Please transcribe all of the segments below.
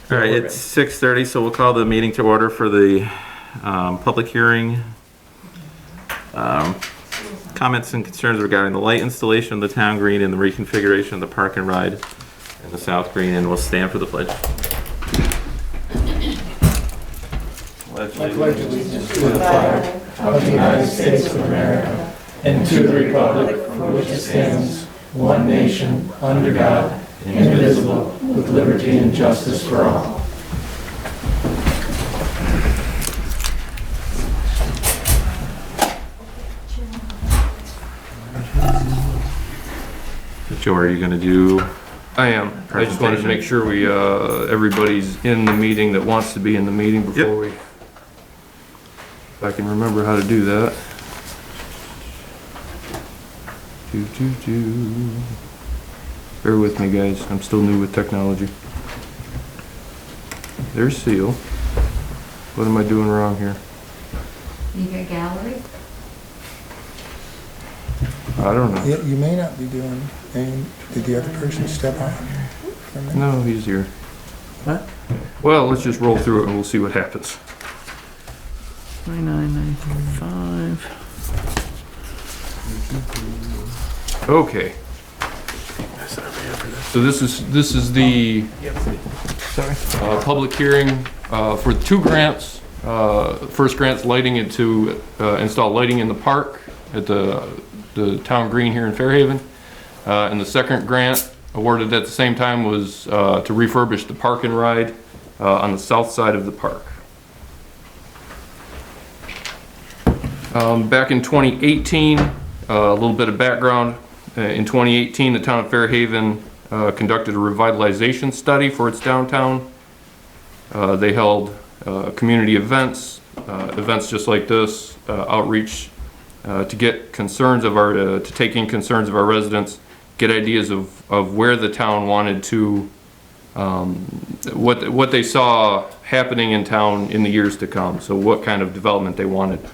All right, it's 6:30, so we'll call the meeting to order for the public hearing. Comments and concerns regarding the light installation of the town green and the reconfiguration of the park and ride in the south green, and we'll stand for the pledge. I pledge allegiance to the flag of the United States of America and to the republic for which it stands, one nation, under God, indivisible, with liberty and justice for all. Joe, are you going to do? I am. I just wanted to make sure we, everybody's in the meeting that wants to be in the meeting before we, if I can remember how to do that. Bear with me, guys. I'm still new with technology. There's Seal. What am I doing wrong here? You got gallery? I don't know. You may not be doing, and did the other person step on for a minute? No, he's here. What? Well, let's just roll through it and we'll see what happens. 29,935. Okay. So this is the public hearing for two grants. First grant's lighting to install lighting in the park at the town green here in Fairhaven. And the second grant awarded at the same time was to refurbish the park and ride on the south side of the park. Back in 2018, a little bit of background. In 2018, the town of Fairhaven conducted a revitalization study for its downtown. They held community events just like this, outreach to get concerns of to take in concerns of our residents, get ideas of where the town wanted to, what they saw happening in town in the years to come. So what kind of development they wanted.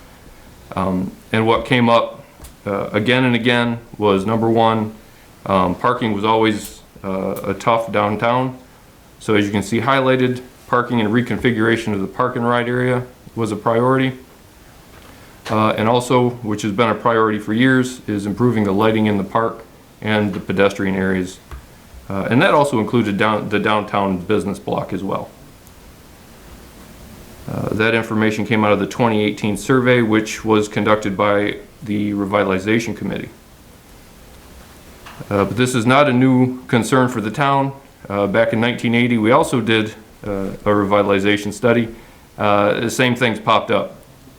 And what came up again and again was, number one, parking was always a tough downtown. So as you can see highlighted, parking and reconfiguration of the park and ride area was a priority. And also, which has been a priority for years, is improving the lighting in the park and the pedestrian areas. And that also included the downtown business block as well. That information came out of the 2018 survey, which was conducted by the Revitalization Committee. But this is not a new concern for the town. Back in 1980, we also did a revitalization study. The same things popped up.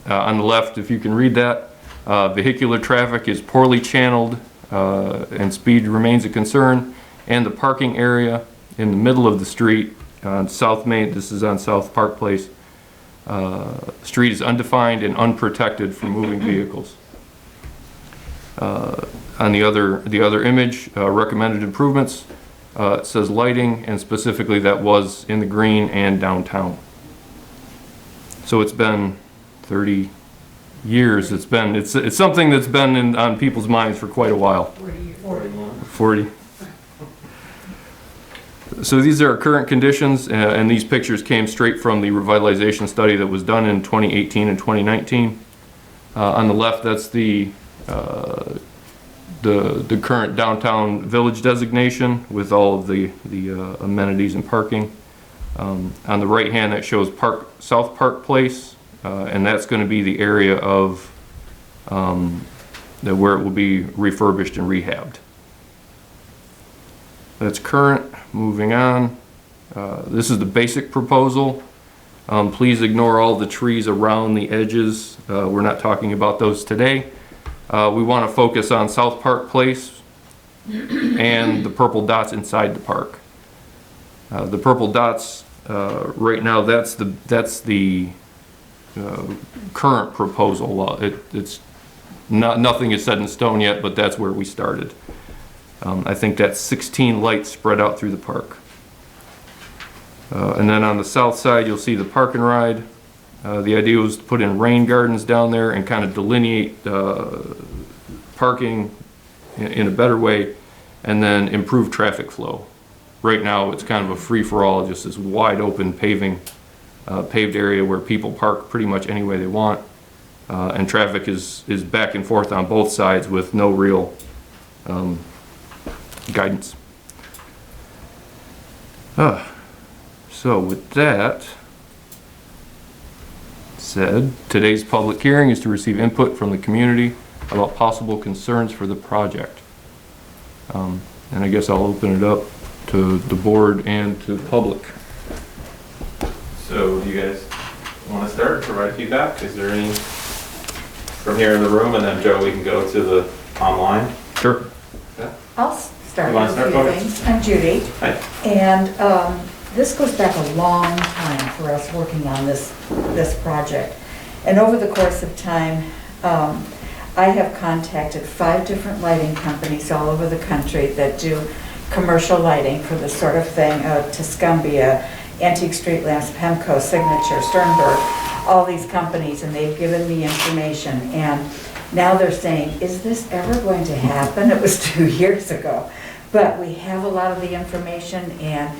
On the left, if you can read that, vehicular traffic is poorly channeled and speed remains a concern, and the parking area in the middle of the street on South Main, this is on South Park Place, street is undefined and unprotected for moving vehicles. On the other image, recommended improvements, it says lighting, and specifically that was in the green and downtown. So it's been 30 years. It's something that's been on people's minds for quite a while. 40. So these are our current conditions, and these pictures came straight from the revitalization study that was done in 2018 and 2019. On the left, that's the current downtown village designation with all of the amenities and parking. On the right hand, that shows South Park Place, and that's going to be the area of where it will be refurbished and rehabbed. That's current. Moving on. This is the basic proposal. Please ignore all the trees around the edges. We're not talking about those today. We want to focus on South Park Place and the purple dots inside the park. The purple dots right now, that's the current proposal. Well, it's nothing is set in stone yet, but that's where we started. I think that's 16 lights spread out through the park. And then on the south side, you'll see the park and ride. The idea was to put in rain gardens down there and kind of delineate parking in a better way, and then improve traffic flow. Right now, it's kind of a free-for-all, just this wide open paved area where people park pretty much any way they want. And traffic is back and forth on both sides with no real guidance. So with that said, today's public hearing is to receive input from the community about possible concerns for the project. And I guess I'll open it up to the board and to the public. So do you guys want to start, provide feedback? Is there any from here in the room, and then Joe, we can go to the online? Sure. I'll start You wanna with a start, few Barbara? things. I'm Judy, Hi. and this goes back a long time for us working on this project. And over the course of time, I have contacted 5 different lighting companies all over the country that do commercial lighting for this sort of thing, Tuscumbia, Antique Street Lamps, Pemco, Signature, Sternberg, all these companies, and they've given me information. And now they're saying, is this ever going to happen? It was 2 years ago. But we have a lot of the information, and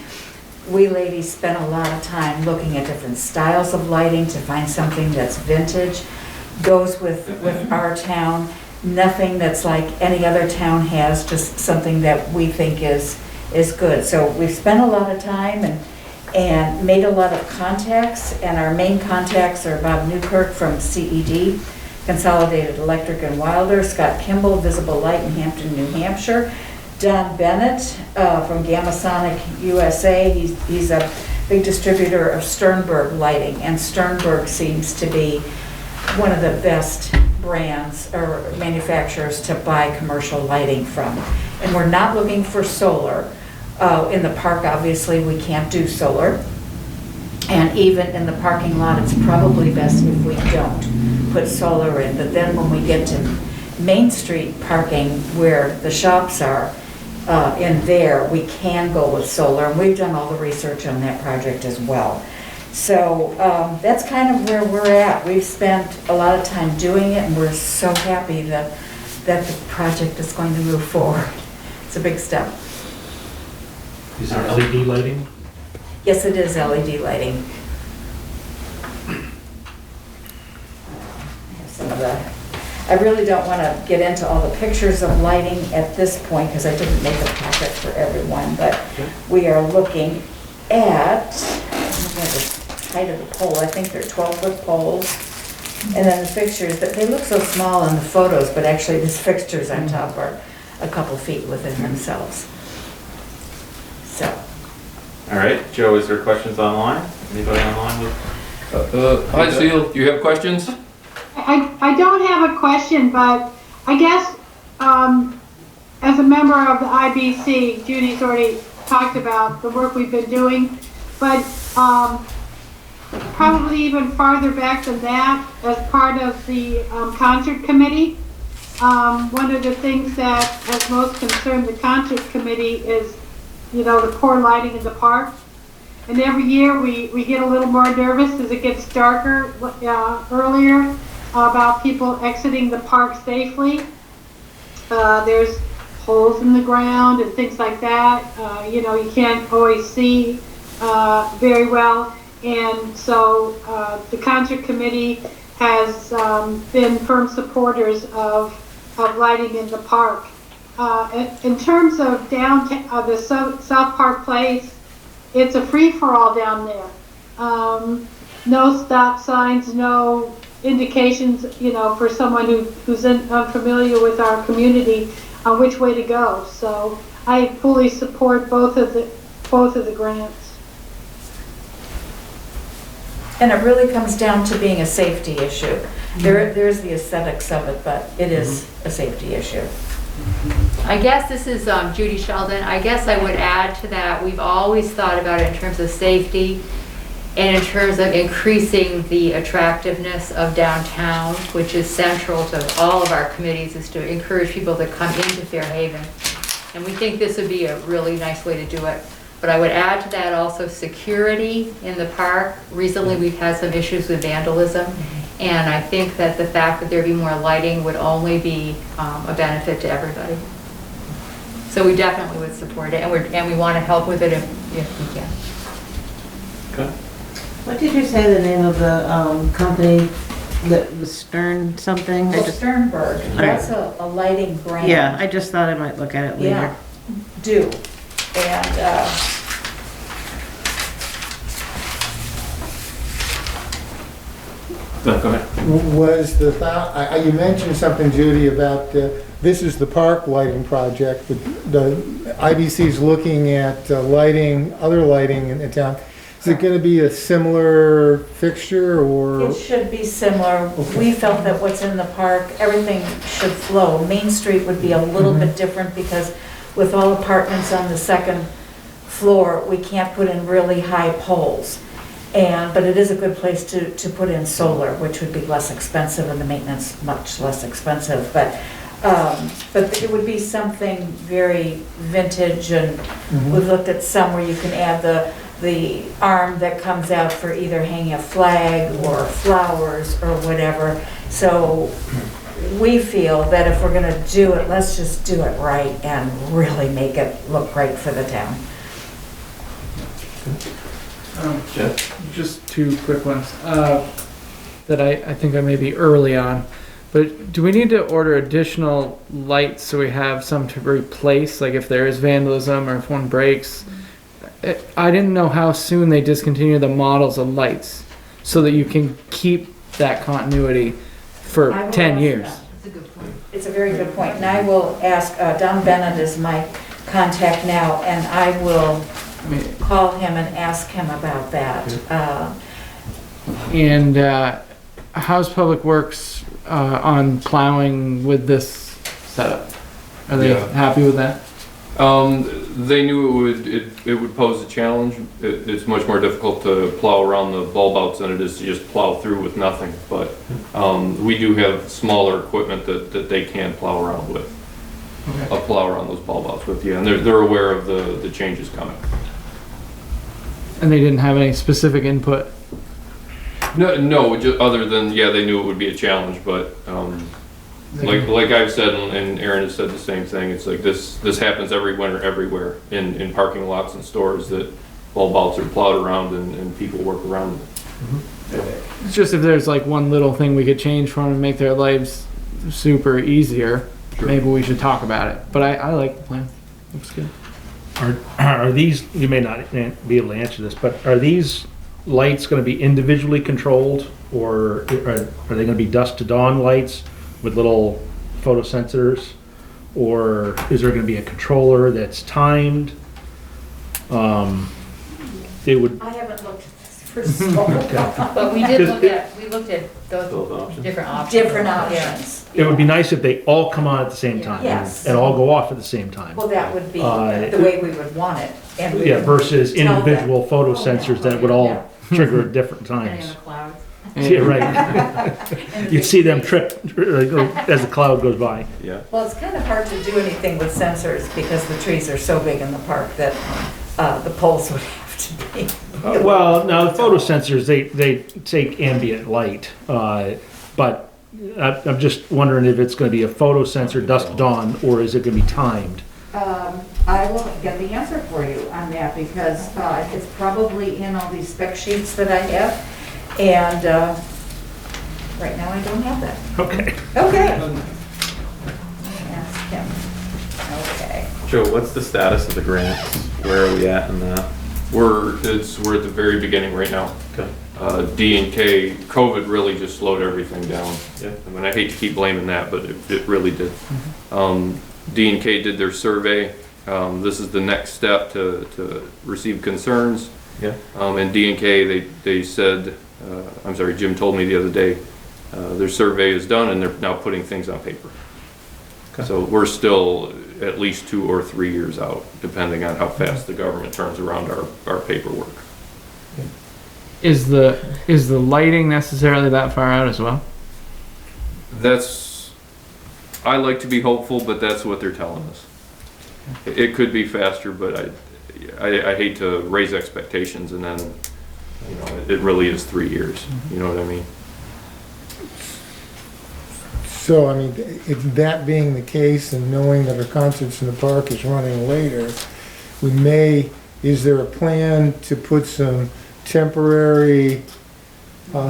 we ladies spent a lot of time looking at different styles of lighting to find something that's vintage, goes with our town, nothing that's like any other town has, just something that we think is good. So we've spent a lot of time and made a lot of contacts, and our main contacts are Bob Newkirk from CED, Consolidated Electric and Wilder, Scott Kimball, Visible Light in Hampton, New Hampshire, Don Bennett from Gamasonic USA. He's a big distributor of Sternberg lighting, and Sternberg seems to be one of the best brands or manufacturers to buy commercial lighting from. And we're not looking for solar. In the park, obviously, we can't do solar. And even in the parking lot, it's probably best if we don't put solar in. But then when we get to Main Street parking where the shops are, in there, we can go with solar. And we've done all the research on that project as well. So that's kind of where we're at. We've spent a lot of time doing it, and we're so happy that the project is going to move forward. It's a big step. Is there LED lighting? Yes, it is LED lighting. I have some of the, I really don't want to get into all the pictures of lighting at this point because I didn't make a packet for everyone, but we are looking at the height of the pole. I think they're 12-foot poles. And then the fixtures, they look so small in the photos, but actually these fixtures on top are a couple feet within themselves. So. All right, Joe, is there questions online? Anybody online with? Hi, Seal, do you have questions? I don't have a question, but I guess as a member of the IBC, Judy's already talked about the work we've been doing, but probably even farther back than that, as part of the concert committee, one of the things that has most concerned the concert committee is, the poor lighting in the park. And every year we get a little more nervous as it gets darker earlier about people exiting the park safely. There's holes in the ground and things like that. You can't always see very well. And so the concert committee has been firm supporters of lighting in the park. In terms of downtown, the South Park Place, it's a free-for-all down there. No stop signs, no indications, for someone who's unfamiliar with our community on which way to go. So I fully support both of the grants. And it really comes down to being a safety issue. There's the aesthetics of it, but it is a safety issue. I guess this is Judy Sheldon. I guess I would add to that, we've always thought about it in terms of safety and in terms of increasing the attractiveness of downtown, which is central to all of our committees, is to encourage people to come into Fairhaven. And we think this would be a really nice way to do it. But I would add to that also security in the park. Recently we've had some issues with vandalism, and I think that the fact that there be more lighting would only be a benefit to everybody. So we definitely would support it, and we want to help with it if we can. Okay. What did you say the name of the company that was Stern something? Well, Sternberg, that's a lighting brand. Yeah, I just thought I might look at it later. Yeah, do. And, No, go ahead. Was the thought, you mentioned something, Judy, about this is the park lighting project, but the IBC's looking at lighting, other lighting in town. Is it gonna be a similar fixture or? it should be similar. Okay. We felt that what's in the park, everything should flow. Main Street would be a little bit different because with all apartments on the second floor, we can't put in really high poles. But it is a good place to put in solar, which would be less expensive and the maintenance much less expensive. But it would be something very vintage, and we've looked at some where you can add the arm that comes out for either hanging a flag or flowers or whatever. So we feel that if we're gonna do it, let's just do it right and really make it look great for the town. Jeff? Just two quick ones that I think I may be early on. But do we need to order additional lights so we have some to replace, like if there is vandalism or if one breaks? I didn't know how soon they discontinue the models of lights so that you can keep that continuity for I will 10 ask years. them. It's a very good point, and I will ask, Don Bennett is my contact now, and I will call him and ask him about that. And how's Public Works on plowing with this setup? Are they Yeah. happy with that? They knew it would pose a challenge. It's much more difficult to plow around the bulb outs than it is to just plow through with nothing. But we do have smaller equipment that they can plow around with. Okay. Plow around those bulb outs with, yeah, and they're aware of the changes coming. And they didn't have any specific input? No, just other than, yeah, they knew it would be a challenge, but like I've said, and Aaron has said the same thing, it's like this happens every winter everywhere in parking lots and stores, that bulb outs are plowed around and people work around it. It's just if there's like one little thing we could change for them to make their lives super easier, Sure. maybe we should talk about it. But I like the plan. Looks good. Are these, you may not be able to answer this, but are these lights going to be individually controlled, or are they going to be dusk to dawn lights with little photosensors, or is there going to be a controller that's timed? They would, I haven't looked at this for so long. But we did look at those Those options. different options. Different options. it would be nice if they all come on at the same time. Yes. And all go off at the same time. Well, that would be the way we would want it. And we Yeah, would versus tell them. individual photosensors that would all trigger at different Depending on times. the clouds. Yeah, right. You'd see them trip as the cloud goes by. Yeah. Well, it's kind of hard to do anything with sensors because the trees are so big in the park that the poles would have to be. Well, now the photosensors, they take ambient light, but I'm just wondering if it's gonna be a photosensor dusk dawn, or is it gonna be timed? I will get the answer for you on that because it's probably in all these spec sheets that I have. And right now I don't have that. Okay. Okay. Ask him. Okay. Joe, what's the status of the grants? Where are we at in that? We're at the very beginning right now. Okay. D&K, COVID really just slowed everything down. Yeah. I mean, I hate to keep blaming that, but it really did. D&K did their survey. This is the next step to receive concerns. Yeah. And D&K, they said, I'm sorry, Jim told me the other day, their survey is done and they're now putting things on paper. Okay. So we're still at least 2 or 3 years out, depending on how fast the government turns around our paperwork. Is the lighting necessarily that far out as well? I like to be hopeful, but that's what they're telling us. It could be faster, but I hate to raise expectations and then, you know, it really is 3 years. You know what I mean? So, I mean, that being the case and knowing that our concerts in the park is running later, is there a plan to put some temporary,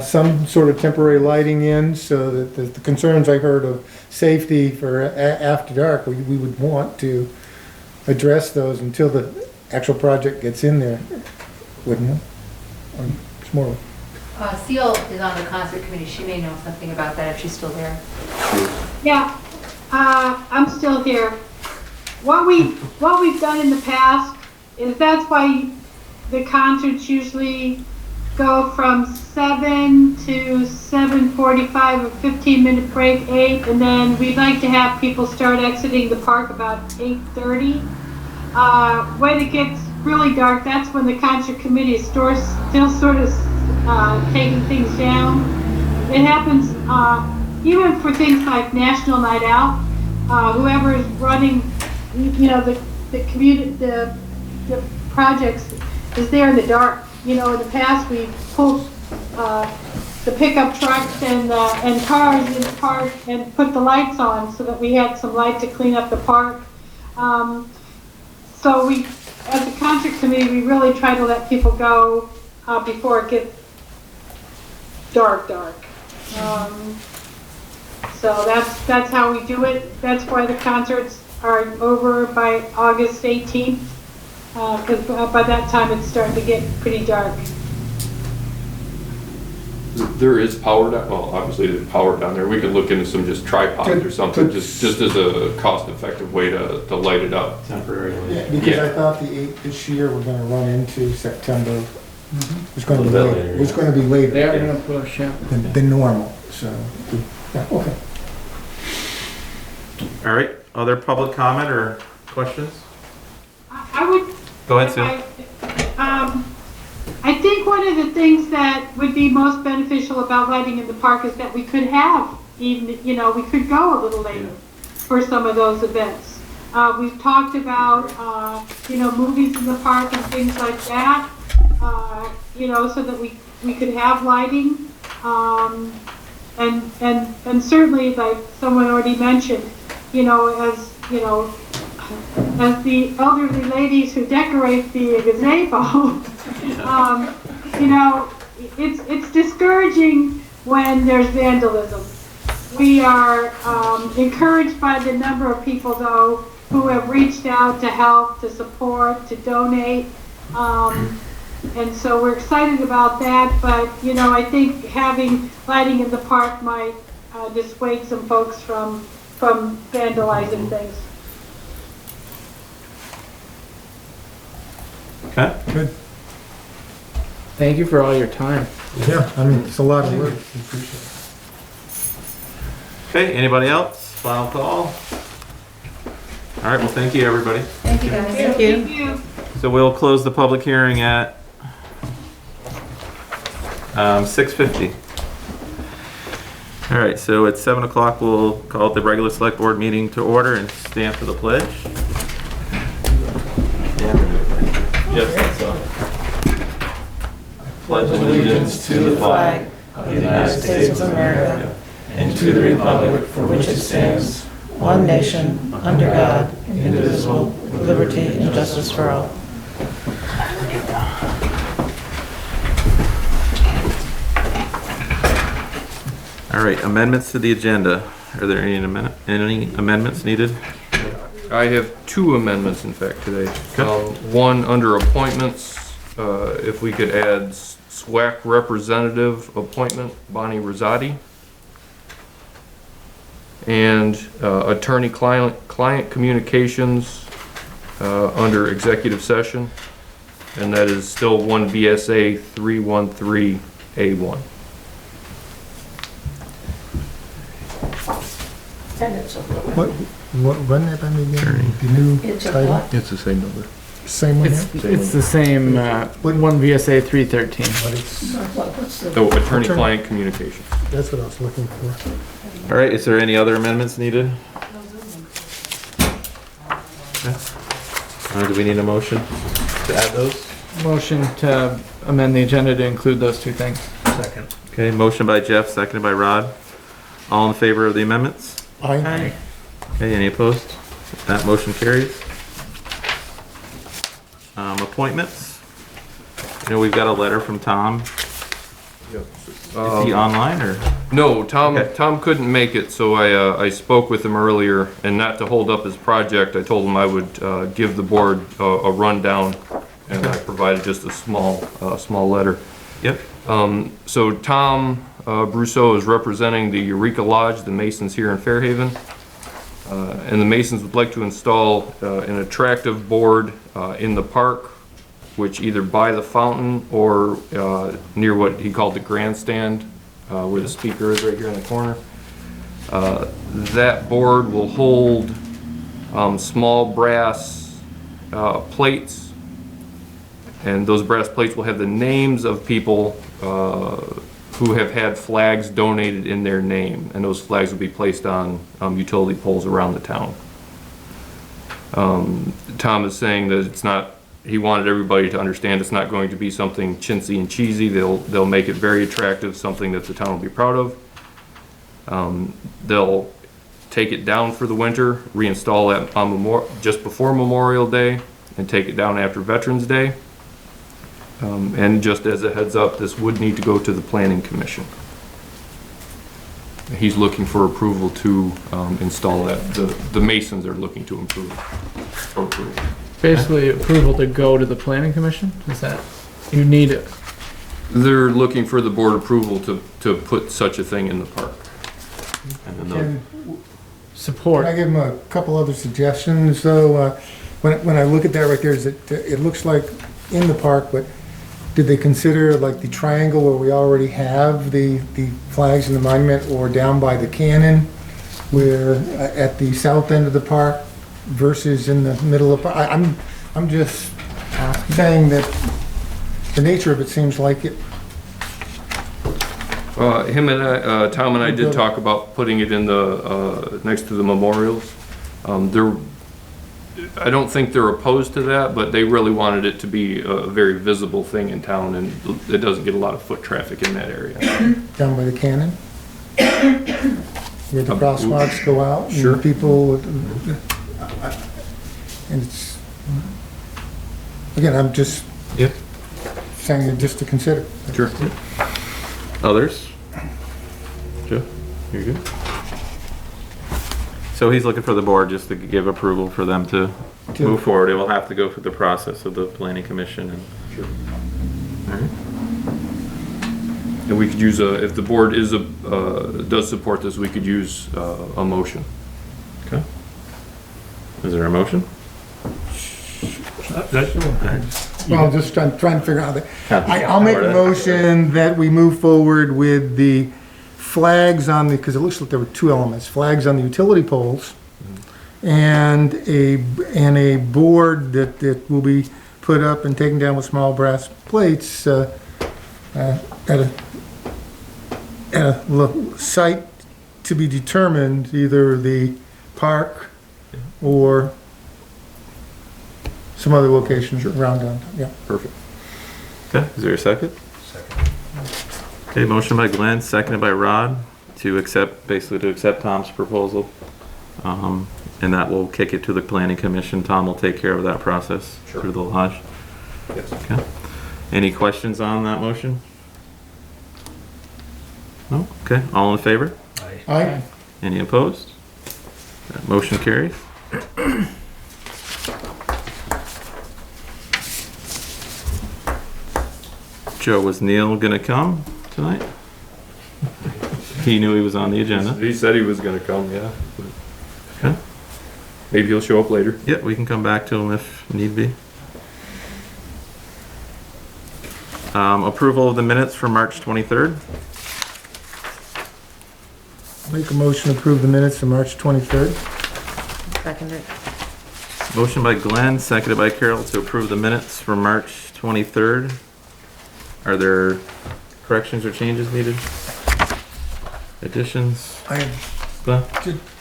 some sort of temporary lighting in so that the concerns I heard of safety for after dark, we would want to address those until the actual project gets in there, wouldn't it? It's more. Seal is on the concert committee. She may know something about that if she's still there. Yeah, I'm still here. What we've done in the past is that's why the concerts usually go from 7 to 7:45, a 15-minute break, 8, and then we'd like to have people start exiting the park about 8:30. When it gets really dark, that's when the concert committee is still sort of taking things down. It happens even for things like National Night Out. Whoever is running, the projects is there in the dark. In the past we pulled the pickup trucks and cars in the park and put the lights on so that we had some light to clean up the park. So we, as a concert committee, we really try to let people go before it gets dark. So that's how we do it. That's why the concerts are over by August 18th, because by that time it's starting to get pretty dark. There is power down, well, obviously there's power down there. We could look into some just tripods or something, just as a cost-effective way to light it up. Temporarily. Yeah, because I thought the 8th this year we're gonna run into September. It's gonna be later. It's gonna be later. They are gonna push, yeah. Than normal, so, yeah, okay. All right, other public comment or questions? I would. Go ahead, Sue. I think one of the things that would be most beneficial about lighting in the park is that we could have even, we could go a little later for some of those events. We've talked about, movies in the park and things like that, so that we could have lighting. And certainly, like someone already mentioned, as the elderly ladies who decorate the gazebo, it's discouraging when there's vandalism. We are encouraged by the number of people, though, who have reached out to help, to support, to donate. And so we're excited about that, but, I think having lighting in the park might dissuade some folks from vandalizing things. Okay. Good. Thank you for all your time. Yeah, I mean, it's a lot of work. We appreciate it. Okay, anybody else? Final call? All right, well, thank you, everybody. Thank you, guys. Thank you. Thank you. So we'll close the public hearing at 6:50. All right, so at 7 o'clock, we'll call the regular select board meeting to order and stand for the pledge. Yes, that's all. Pledge allegiance to the flag of the United States of America And to the republic for which it stands, one nation, under God, indivisible, with liberty and justice for all. All right, amendments to the agenda. Are there any amendments needed? I have 2 amendments, in fact, today. One under appointments, if we could add SWAC representative appointment, Bonnie Rosati. And attorney-client communications under executive session. And that is still 1 VSA 313A1. What, run that by me again? The new title? It's the same number. Same one? It's the same, 1 VSA 313. But it's, Oh, attorney-client communications. that's what I was looking for. All right, is there any other amendments needed? Okay. Do we need a motion to add those? Motion to amend the agenda to include those 2 things. Okay, motion by Jeff, seconded by Rod. All in favor of the amendments? Aye. Okay, any opposed? That motion carries. Appointments. You know, we've got a letter from Thom. Is he online or? No, Thom, Okay. Thom couldn't make it, so I spoke with him earlier, and not to hold up his project, I told him I would give the board a rundown, and I provided just a small letter. Yep. So Thom Bruso is representing the Eureka Lodge, the Masons here in Fairhaven. And the Masons would like to install an attractive board in the park, which either by the fountain or near what he called the grandstand, where the speaker is right here in the corner. That board will hold small brass plates, and those brass plates will have the names of people who have had flags donated in their name, and those flags will be placed on utility poles around the town. Thom is saying that it's not, he wanted everybody to understand it's not going to be something chintzy and cheesy. They'll make it very attractive, something that the town will be proud of. They'll take it down for the winter, reinstall it on just before Memorial Day, and take it down after Veterans Day. And just as a heads up, this would need to go to the Planning Commission. He's looking for approval to install that. The Masons are looking to approve. Basically, approval to go to the planning commission? Is that, you need it? They're looking for the board approval to put such a thing in the park. And then Can Support. I give them a couple other suggestions, though? When I look at that right there, it looks like in the park, but did they consider like the triangle where we already have the flags and the monument, or down by the cannon, where at the south end of the park versus in the middle of, I'm just saying that the nature of it seems like it. Him and I, Thom and I did talk about putting it in the, next to the memorials. I don't think they're opposed to that, but they really wanted it to be a very visible thing in town, and it doesn't get a lot of foot traffic in that area. Down by the cannon? Where the crosswalks go out? Sure. And people, and it's, again, I'm just Yep. saying it just to consider. Sure. Others? Joe, you're good? So he's looking for the board just to give approval for them to move forward. It will have to go through the process of the planning commission and. Sure. All right. And we could use if the board does support this, we could use a motion. Okay. Is there a motion? Well, I'm just trying to figure out that. Yeah. I'll make a motion that we move forward with the flags on the, because it looks like there were two elements, flags on the utility poles and a board that will be put up and taken down with small brass plates at a site to be determined, either the park or some other locations around downtown. Yeah. Perfect. Okay, is there a second? Second. Okay, motion by Glenn, seconded by Rod to accept Thom's proposal. And that will kick it to the planning commission. Thom will take care of that process through the lodge. Yes. Okay. Any questions on that motion? No? Okay, all in favor? Aye. Any opposed? That motion carries. Joe, was Neil gonna come tonight? He knew he was on the agenda. He said he was gonna come, yeah. Okay. Maybe he'll show up later. Yeah, we can come back to him if need be. Approval of the minutes for March 23rd. Make a motion to approve the minutes of March 23rd. Seconded. Motion by Glenn, seconded by Carol to approve the minutes for March 23rd. Are there corrections or changes needed? Additions? I have Glenn?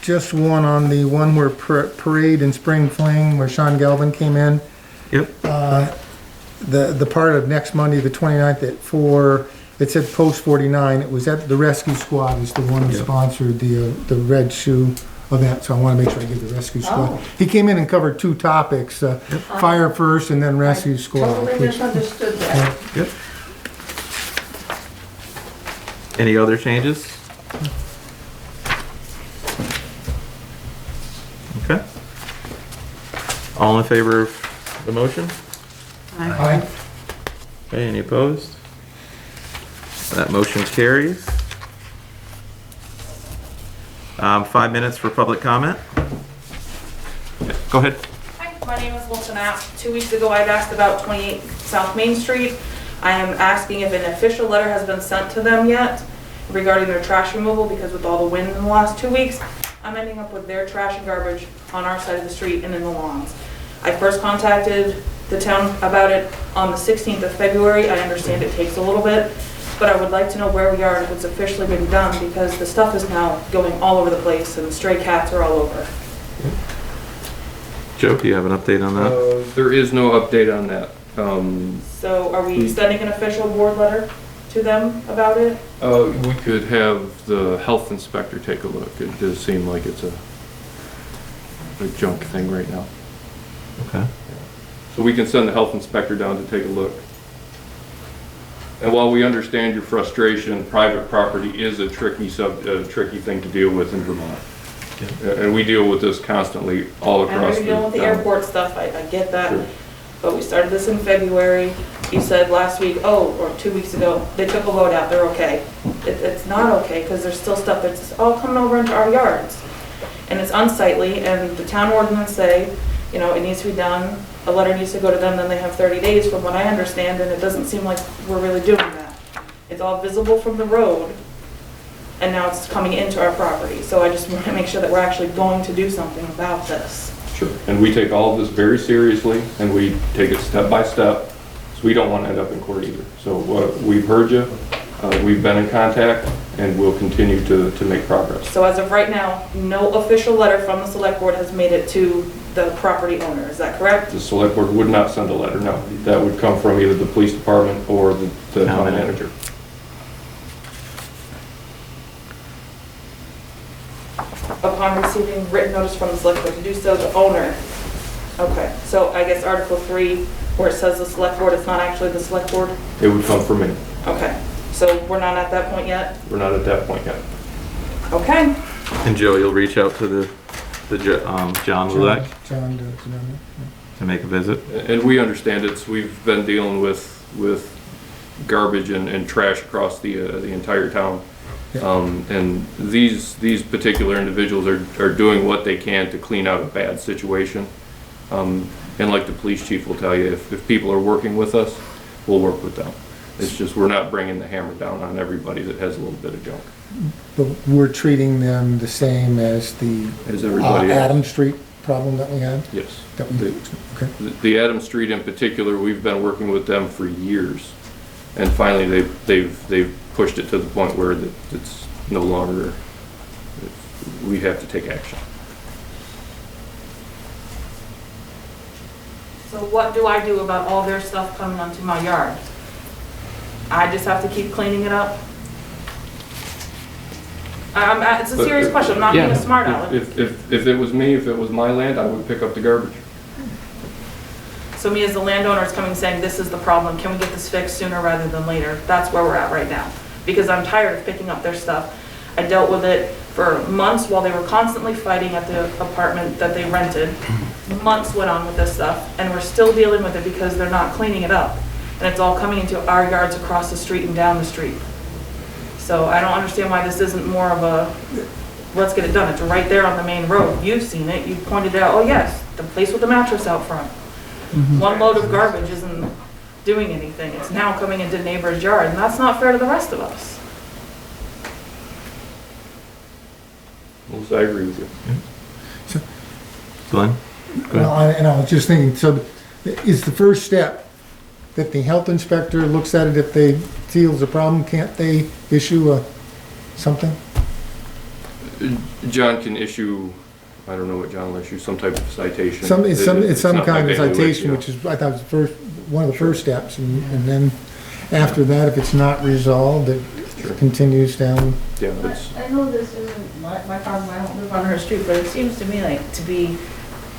just one on the one where parade and spring fling, where Sean Galvin came in. Yep. The part of next Monday, the 29th at 4, it said post 49, it was at the rescue squad is the one who Yeah. sponsored the red shoe event, so I wanna make sure I give the rescue squad. Oh. He came in and covered two topics, fire first and then rescue squad. Totally which- misunderstood that. Yep. Any other changes? Okay. All in favor of the motion? Aye. Okay, any opposed? That motion carries. 5 minutes for public comment. Go ahead. Hi, my name is Wilson App. 2 weeks ago, I'd asked about 28 South Main Street. I am asking if an official letter has been sent to them yet regarding their trash removal, because with all the wind in the last 2 weeks, I'm ending up with their trash and garbage on our side of the street and in the lawns. I first contacted the town about it on the 16th of February. I understand it takes a little bit, but I would like to know where we are and if it's officially been done, because the stuff is now going all over the place and the stray cats are all over. Joe, do you have an update on that? There is no update on that. So are we sending an official board letter to them about it? We could have the health inspector take a look. It does seem like it's a junk thing right now. Okay. So we can send the health inspector down to take a look. And while we understand your frustration, private property is a tricky thing to deal with in Vermont. And we deal with this constantly all And across we're the dealing with the town. airport stuff, I get that. Sure. But we started this in February. You said last week, or 2 weeks ago, they took a load out, they're okay. It's not okay, because there's still stuff that's all coming over into our yards. And it's unsightly, and the town ordinance say, you know, it needs to be done. A letter needs to go to them, then they have 30 days from what I understand, and it doesn't seem like we're really doing that. It's all visible from the road, and now it's coming into our property. So I just want to make sure that we're actually going to do something about this. Sure. And we take all of this very seriously, and we take it step by step. So we don't want to end up in court either. So we've heard you, we've been in contact, and we'll continue to make progress. So as of right now, no official letter from the select board has made it to the property owner, is that correct? The select board would not send a letter, no. That would come from either the police department or the town manager. Upon receiving written notice from the select board to do so, the owner. Okay, so I guess Article 3, where it says the select board, it's not actually the select board? It would come from me. Okay, so we're not at that point yet? We're not at that point yet. Okay. And Joe, you'll reach out to the John Lulek John does, to make a visit? And we understand it. We've been dealing with garbage and trash across the entire town. And these particular individuals are doing what they can to clean out a bad situation. And like the police chief will tell you, if people are working with us, we'll work with them. It's just we're not bringing the hammer down on everybody that has a little bit of junk. But we're treating them the same as the As everybody else. Adam Street problem that we had? Yes. That we- Okay. The Adams Street in particular, we've been working with them for years. And finally, they've pushed it to the point where it's no longer, we have to take action. So what do I do about all their stuff coming onto my yard? I just have to keep cleaning it up? It's a serious question, I'm not being a smart aleck. If it was me, if it was my land, I would pick up the garbage. So me as the landowner is coming saying, this is the problem, can we get this fixed sooner rather than later? That's where we're at right now. Because I'm tired of picking up their stuff. I dealt with it for months while they were constantly fighting at the apartment that they rented. Months went on with this stuff, and we're still dealing with it because they're not cleaning it up. And it's all coming into our yards across the street and down the street. So I don't understand why this isn't more of a, let's get it done. It's right there on the main road. You've seen it, you pointed out, oh yes, the place with the mattress out front. One load of garbage isn't doing anything. It's now coming into the neighbor's yard, and that's not fair to the rest of us. I agree with you. Glenn? Well, I was just thinking, so is the first step that the health inspector looks at it, if they feels a problem, can't they issue something? John can issue, I don't know what John will issue, some type of citation. It's some not kind like of they do it, citation, you know. which is, I thought was one of the first steps, and then, after that, if it's not resolved, it continues down. Yeah, it's, I know this isn't my problem, I don't live on her street, but it seems to me like to be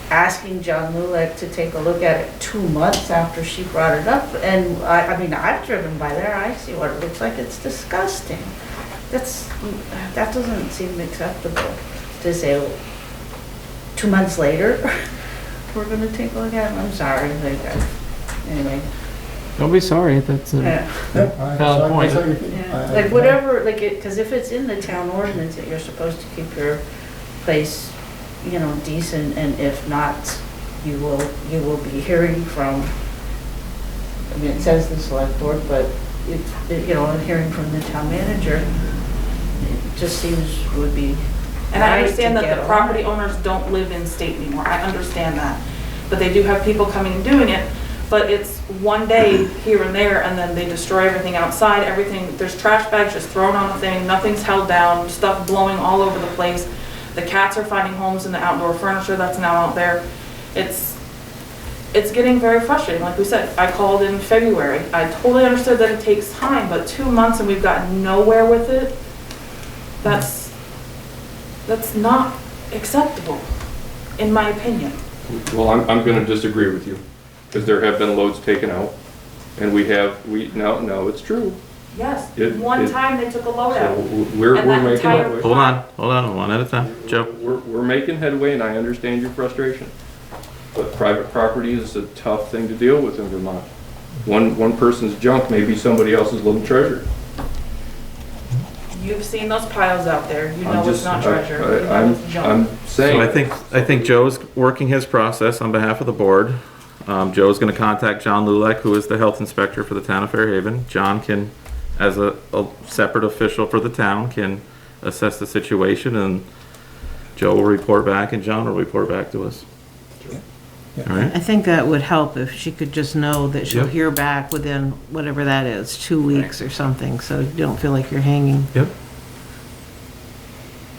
asking John Lulek to take a look at it 2 months after she brought it up, and I mean, I've driven by there, I see what it looks like, it's disgusting. That doesn't seem acceptable to say, 2 months later, we're gonna take a look at it, I'm sorry, like, anyway. Don't be sorry, that's a Yeah. valid point. Yeah, like whatever, like it, cause if it's in the town ordinance that you're supposed to keep your place, you know, decent, and if not, you will be hearing from, I mean, it says the select board, but you know, and hearing from the town manager, it just seems would be. And I right understand to that get the on property it. owners don't live in state anymore, I understand that. But they do have people coming and doing it, but it's one day here and there, and then they destroy everything outside, everything, there's trash bags just thrown on the thing, nothing's held down, stuff blowing all over the place. The cats are finding homes in the outdoor furniture that's now out there. It's getting very frustrating, like we said, I called in February, I totally understood that it takes time, but 2 months and we've gotten nowhere with it, that's not acceptable, in my opinion. well, I'm gonna disagree with you, because there have been loads taken out, and no, it's true. Yes, It- one it- time they took a load So out. we're And that making entire- headway. Hold on, one at a time. Joe? We're making headway, and I understand your frustration. But private property is a tough thing to deal with in Vermont. One person's junk may be somebody else's little treasure. You've seen those piles out there, you I'm know it's just- not treasure, you know I'm it's junk. I'm So saying. I think Joe's working his process on behalf of the board. Joe's gonna contact John Lulek, who is the health inspector for the town of Fairhaven. John can, as a separate official for the town, can assess the situation, and Joe will report back and John will report back to us. All right? I think that would help if she could just know that she'll Yep. hear back within whatever that is, 2 weeks or something, so you don't feel like you're hanging. Yep.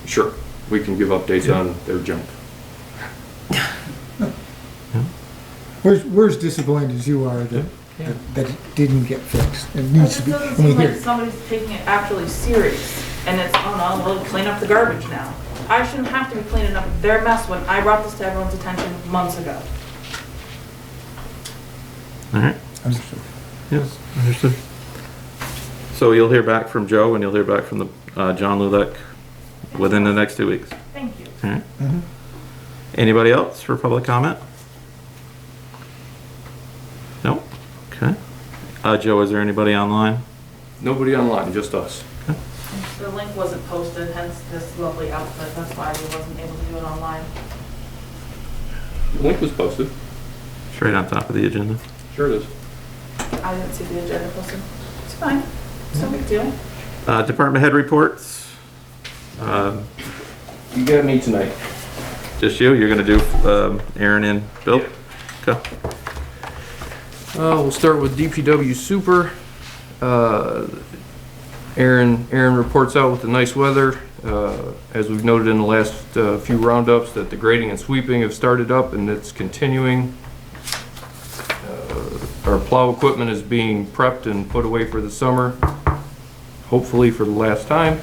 Sure, we can give updates on their junk. We're as disappointed as you are that it didn't get fixed. It It needs to just be. doesn't I mean, seem like here, somebody's taking it actually serious, and it's, oh no, we'll clean up the garbage now. I shouldn't have to be cleaning up their mess when I brought this to everyone's attention months ago. All right? understood. Yes, understood. So you'll hear back from Joe and you'll hear back from the, John Lulek within the next 2 weeks. Thank you. All right? Anybody else for public comment? No? Okay. Joe, is there anybody online? Nobody online, just us. The link wasn't posted, hence this lovely outfit, that's why we wasn't able to do it online. The link was posted. Straight on top of the agenda. Sure it is. I didn't see the agenda posted. It's fine, it's no big deal. Department head reports. You got me tonight. Just you? You're gonna do, Aaron and Bill? Okay. We'll start with DPW super. Aaron reports out with the nice weather. As we've noted in the last few roundups, that the grading and sweeping have started up and it's continuing. Our plow equipment is being prepped and put away for the summer, hopefully for the last time.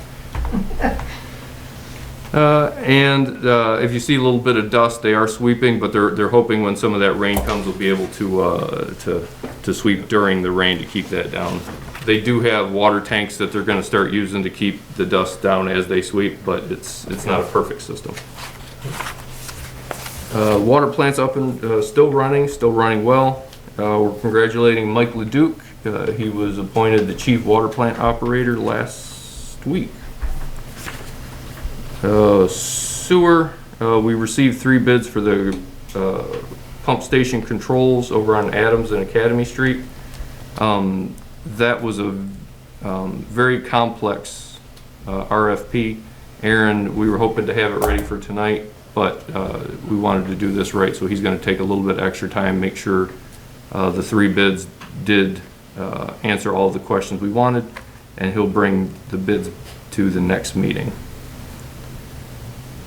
If you see a little bit of dust, they are sweeping, but they're hoping when some of that rain comes, we'll be able to sweep during the rain to keep that down. They do have water tanks that they're gonna start using to keep the dust down as they sweep, but it's not a perfect system. Water plant's up and still running well. We're congratulating Mike Leduc. He was appointed the chief water plant operator last week. Sewer, we received 3 bids for the pump station controls over on Adams and Academy Street. That was a very complex RFP. Aaron, we were hoping to have it ready for tonight, but we wanted to do this right, so he's going to take a little bit extra time, make sure the 3 bids did answer all of the questions we wanted, and he'll bring the bids to the next meeting.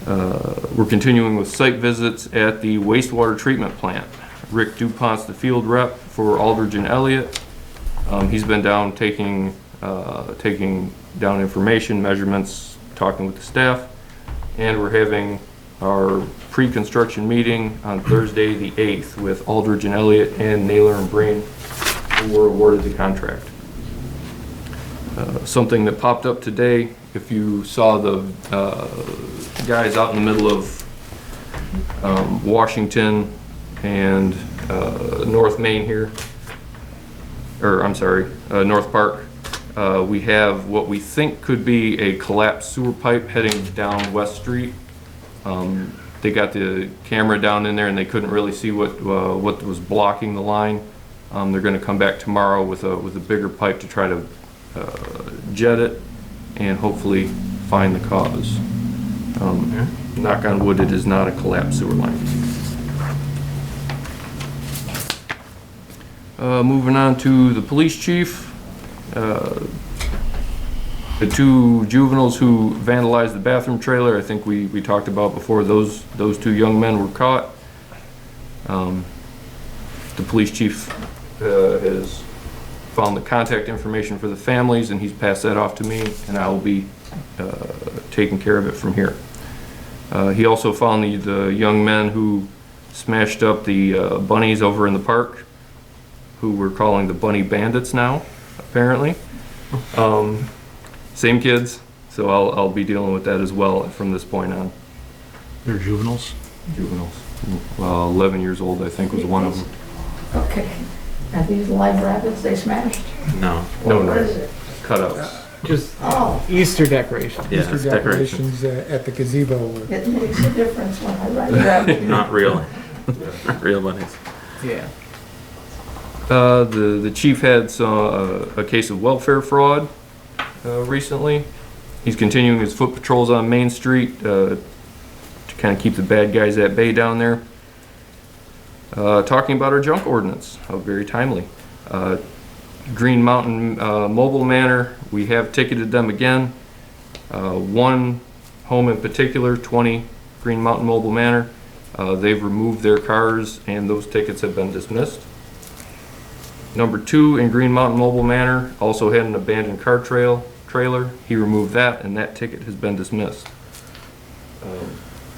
We're continuing with site visits at the wastewater treatment plant. Rick DuPont's the field rep for Aldridge and Elliott. He's been down taking down information, measurements, talking with the staff, and we're having our pre-construction meeting on Thursday the 8th with Aldridge and Elliott and Naylor and Brain, who were awarded the contract. Something that popped up today, if you saw the guys out in the middle of Washington and North Main here, or I'm sorry, North Park, we have what we think could be a collapsed sewer pipe heading down West Street. They got the camera down in there and they couldn't really see what was blocking the line. They're going to come back tomorrow with a bigger pipe to try to jet it and hopefully find the cause. Knock on wood, it is not a collapsed sewer line. Moving on to the police chief. The two juveniles who vandalized the bathroom trailer, I think we talked about before, those two young men were caught. The police chief has found the contact information for the families and he's passed that off to me and I will be taking care of it from here. He also found the young men who smashed up the bunnies over in the park, who we're calling the bunny bandits now, apparently. Same kids, so I'll be dealing with that as well from this point on. They're juveniles? Juveniles. 11 years old, I think, was one of them. Okay. Are these live rabbits they smashed? No. No, What is it? Cutouts. Just Oh, Easter decoration. Yeah, Easter it's decoration. decorations at the gazebo. it makes a difference when I write rabbit. Not real. Not real bunnies. Yeah. The chief had a case of welfare fraud recently. He's continuing his foot patrols on Main Street to kind of keep the bad guys at bay down there. Talking about our junk ordinance, how very timely. Green Mountain Mobile Manor, we have ticketed them again. One home in particular, 20 Green Mountain Mobile Manor, they've removed their cars and those tickets have been dismissed. Number 2 in Green Mountain Mobile Manor also had an abandoned car trailer. He removed that and that ticket has been dismissed.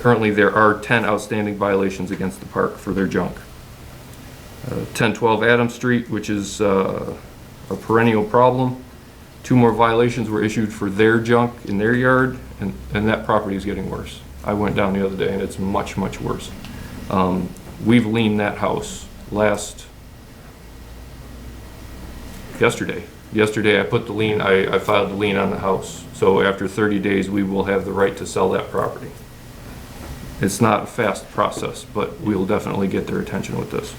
Currently there are 10 outstanding violations against the park for their junk. 1012 Adams Street, which is a perennial problem. 2 more violations were issued for their junk in their yard and that property is getting worse. I went down the other day and it's much, much worse. We've liened that house yesterday. Yesterday I put the lien, I filed the lien on the house. So after 30 days we will have the right to sell that property. It's not a fast process, but we'll definitely get their attention with this.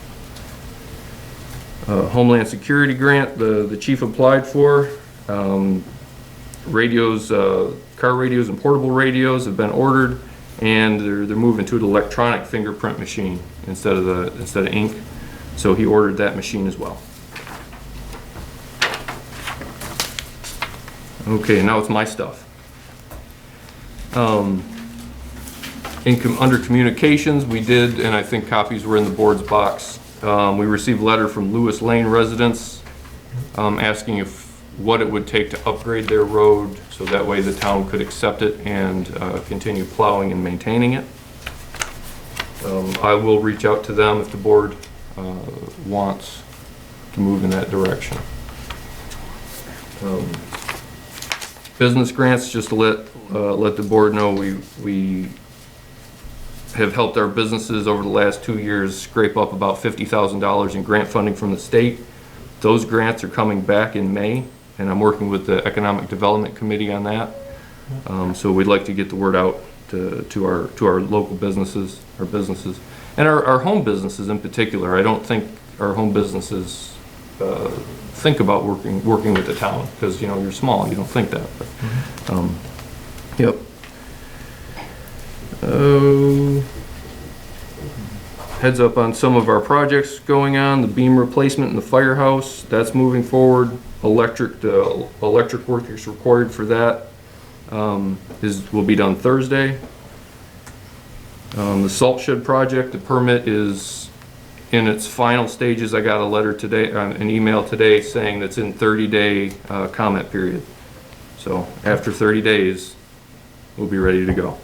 Homeland Security grant, the chief applied for. Radios, car radios and portable radios have been ordered and they're moving to an electronic fingerprint machine instead of ink. So he ordered that machine as well. Okay, now it's my stuff. Under communications, we did, and I think copies were in the board's box. We received a letter from Lewis Lane residents asking what it would take to upgrade their road so that way the town could accept it and continue plowing and maintaining it. I will reach out to them if the board wants to move in that direction. Business grants, just to let the board know, we have helped our businesses over the last 2 years scrape up about $50,000 in grant funding from the state. Those grants are coming back in May, and I'm working with the Economic Development Committee on that. So we'd like to get the word out to our local businesses, and our home businesses in particular. I don't think our home businesses think about working with the town because you're small, you don't think that. But, yep. Heads up on some of our projects going on. The beam replacement in the firehouse, that's moving forward. Electric work is required for that. Will be done Thursday. The salt shed project, the permit is in its final stages. I got a letter today, an email today saying that's in 30-day comment period. So after 30 days, we'll be ready to go.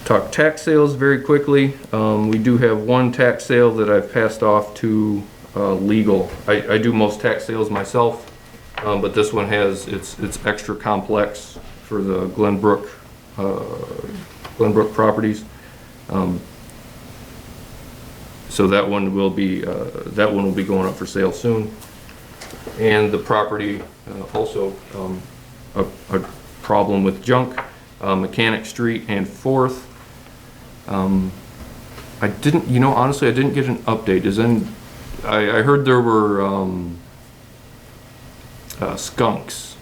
Talk tax sales very quickly. We do have one tax sale that I've passed off to legal. I do most tax sales myself, but this one has, it's extra complex for the Glenbrook properties. So that one will be going up for sale soon. And the property also a problem with junk, Mechanic Street and 4th. I didn't, honestly, I didn't get an update. I heard there were skunks.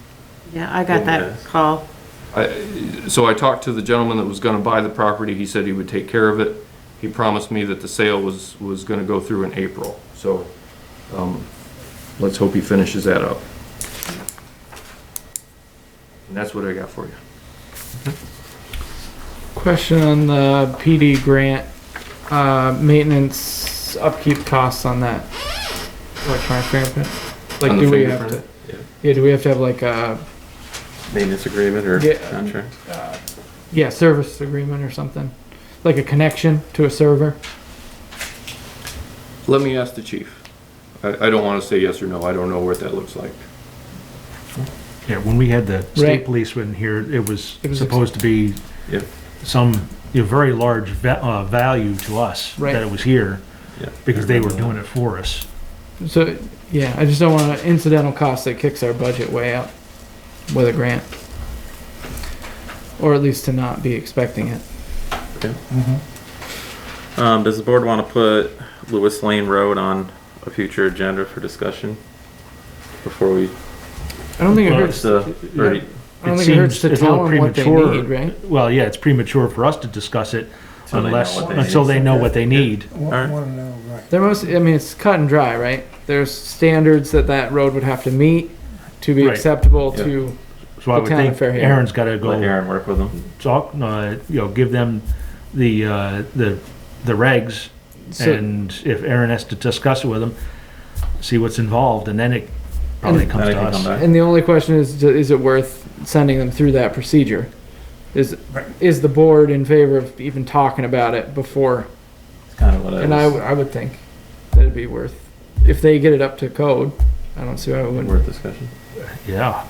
Yeah, I got that Yes. call. So I talked to the gentleman that was gonna buy the property. He said he would take care of it. He promised me that the sale was gonna go through in April. So, let's hope he finishes that up. And that's what I got for you. Question on the PD grant, maintenance upkeep costs on that electronic fingerprint? Like, On the do we have to, fingerprint? yeah, do we have to have like a, Maintenance agreement or Yeah. contract? yeah, service agreement or something? Like a connection to a server? Let me ask the chief. I don't wanna say yes or no. I don't know what that looks like. Yeah, when we had the Right. state policeman here, it was supposed to be Yeah. some very large value to us Right. that it was here Yeah. because they were doing it for us. So, yeah, I just don't want an incidental cost that kicks our budget way up with a grant. Or at least to not be expecting it. Does the board want to put Lewis Lane Road on a future agenda for discussion before we? I don't think it Well, hurts, I I don't think it hurts to It's a tell little them what they premature. need, right? Well, yeah, it's premature for us to discuss it Till they know unless, what they until need. they know what they need. Alright. Want to know, right. There must, I mean, it's cut and dry, right? There's standards that road would have to meet to be Right. acceptable Yeah. to, So I The would town of think Fairhaven. Aaron's gotta Let go Aaron work with them. talk, give them the regs, so, and if Aaron has to discuss it with them, see what's involved, and then it probably And- comes Then to it can us. come back. and the only question is it worth sending them through that procedure? Is the board in favor of even talking about it before? It's kind of what I And was, I would think that it'd be worth, if they get it up to code, I don't see why it wouldn't. worth discussion. Yeah,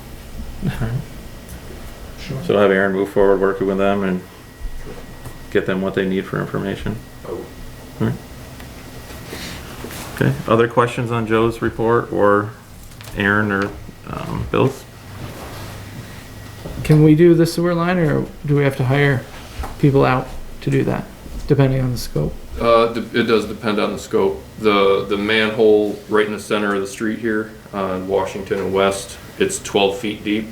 So have Aaron move forward, working with them and get them what they need for information. Alright. Okay, other questions on Joe's report or Aaron or Bill's? Can we do the sewer line, or do we have to hire people out to do that, depending on the scope? It does depend on the scope. The manhole right in the center of the street here on Washington and West, it's 12 feet deep.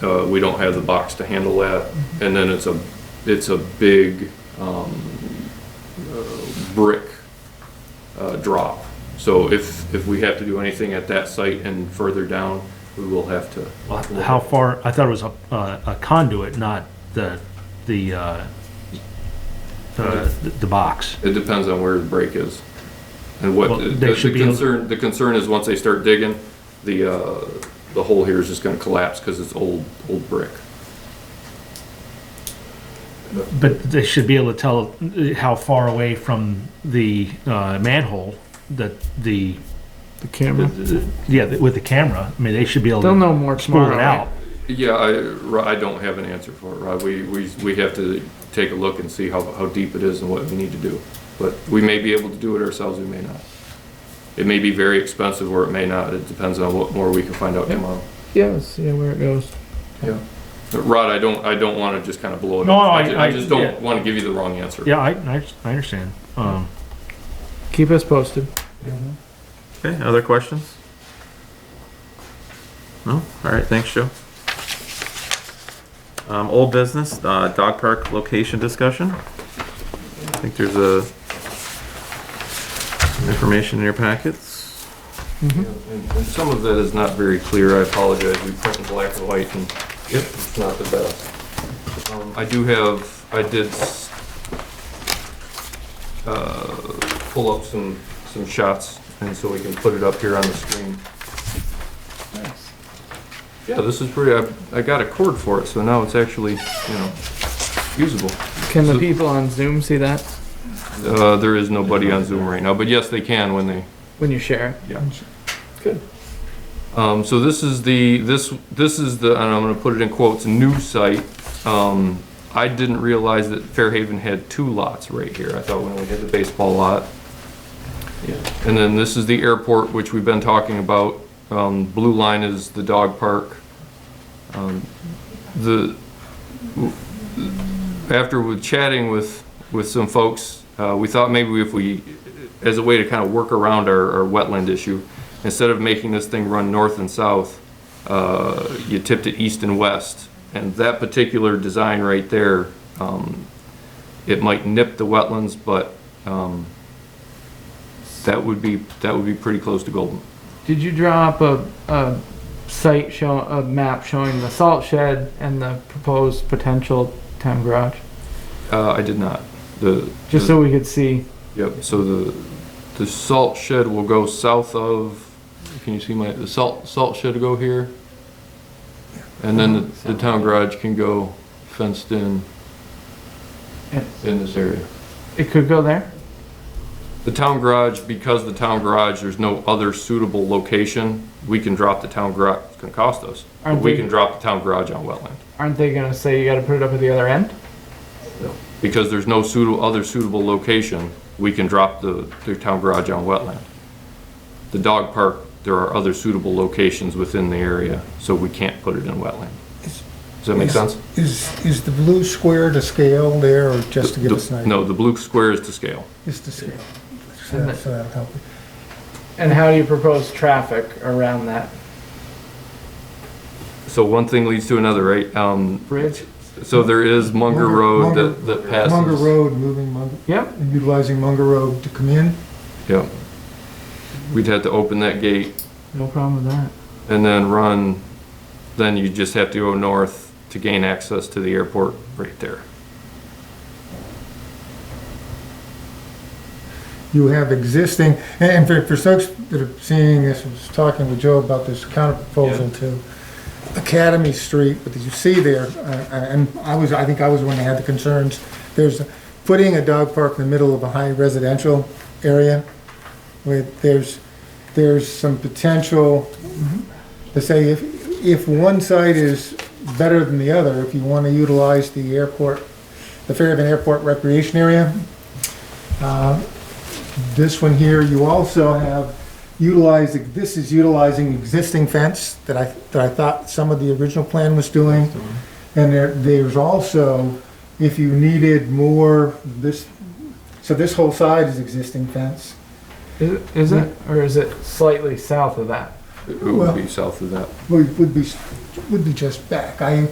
We don't have the box to handle that. And then it's a big, brick, drop. So if we have to do anything at that site and further down, we will have to. how far, I thought it was a conduit, not the box. It depends on where the break is. And what, Well, they should be able- the concern is once they start digging, the hole here is just gonna collapse because it's old brick. But they should be able to tell how far away from the manhole that The camera? yeah, with the camera. I mean, they should be able They'll to know more spool tomorrow, it out. Yeah, I don't have an answer for it, Rod. We have to take a look and see how deep it is and what we need to do. But we may be able to do it ourselves, we may not. It may be very expensive or it may not. It depends on what more we can find out Yeah. tomorrow. Yeah, let's see where it goes. Yeah. But Rod, I don't wanna just kinda blow it No, up. I I just yeah. don't wanna give you the wrong answer. Yeah, I understand. Keep us posted. Okay, other questions? No? Alright, thanks, Joe. Old business, dog park location discussion. I think there's some information in your packets. And some of that is not very clear, I apologize, we print in black and white and it's not the best. I did pull up some shots and so we can put it up here on the screen. Nice. Yeah, this is pretty, I got a cord for it, so now it's actually, usable. Can the So- people on Zoom see that There is nobody on Zoom right now, but yes, they can when they, when you share it? yeah. Good. So this is the, and I'm gonna put it in quotes, new site. I didn't realize that Fairhaven had 2 lots right here. I thought we only had the baseball lot. And then this is the airport, which we've been talking about. Blue line is the dog park. After with chatting with some folks, we thought maybe if we, as a way to kind of work around our wetland issue, instead of making this thing run north and south, you tipped it east and west. And that particular design right there, it might nip the wetlands, but that would be pretty close to golden. Did you draw up a map showing the salt shed and the proposed potential town garage? I did not. Just so we could see. Yep, so the salt shed will go south of, can you see the salt shed will go here? And then the town garage can go fenced in this area. It could go there? The town garage, because the town garage, there's no other suitable location, we can drop the town garage, it's gonna cost us. But Aren't we they- can drop the town garage on wetland. Aren't they gonna say you gotta put it up at the other end? Because there's no other suitable location, we can drop the town garage on wetland. The dog park, there are other suitable locations within the area, so we can't put it in wetland. Does that make sense? Is the blue square to scale there, or just to give us an idea? No, the blue square is to scale. It's to scale. And So that'll help. And how do you propose traffic around that So one thing leads to another, right? bridge? So there is Munger Road that passes. Munger Road, moving Munger, Yep. utilizing Munger Road to come in. Yep. We'd have to open that gate No problem with that. and then run, then you just have to go north to gain access to the airport right there. You have existing, and for folks that are seeing this, I was talking with Joe about this counter proposal to Academy Street, but as you see there, and I think I was the one that had the concerns, there's putting a dog park in the middle of a high residential area, where there's some potential to say if one side is better than the other, if you want to utilize the airport, the Fairhaven Airport Recreation Area, this one here, you also have this is utilizing existing fence that I thought some of the original plan was doing. And there's also, if you needed more, so this whole side is existing fence. Is it? Or is it slightly south of that? It would be south of that. Would be just back. Okay.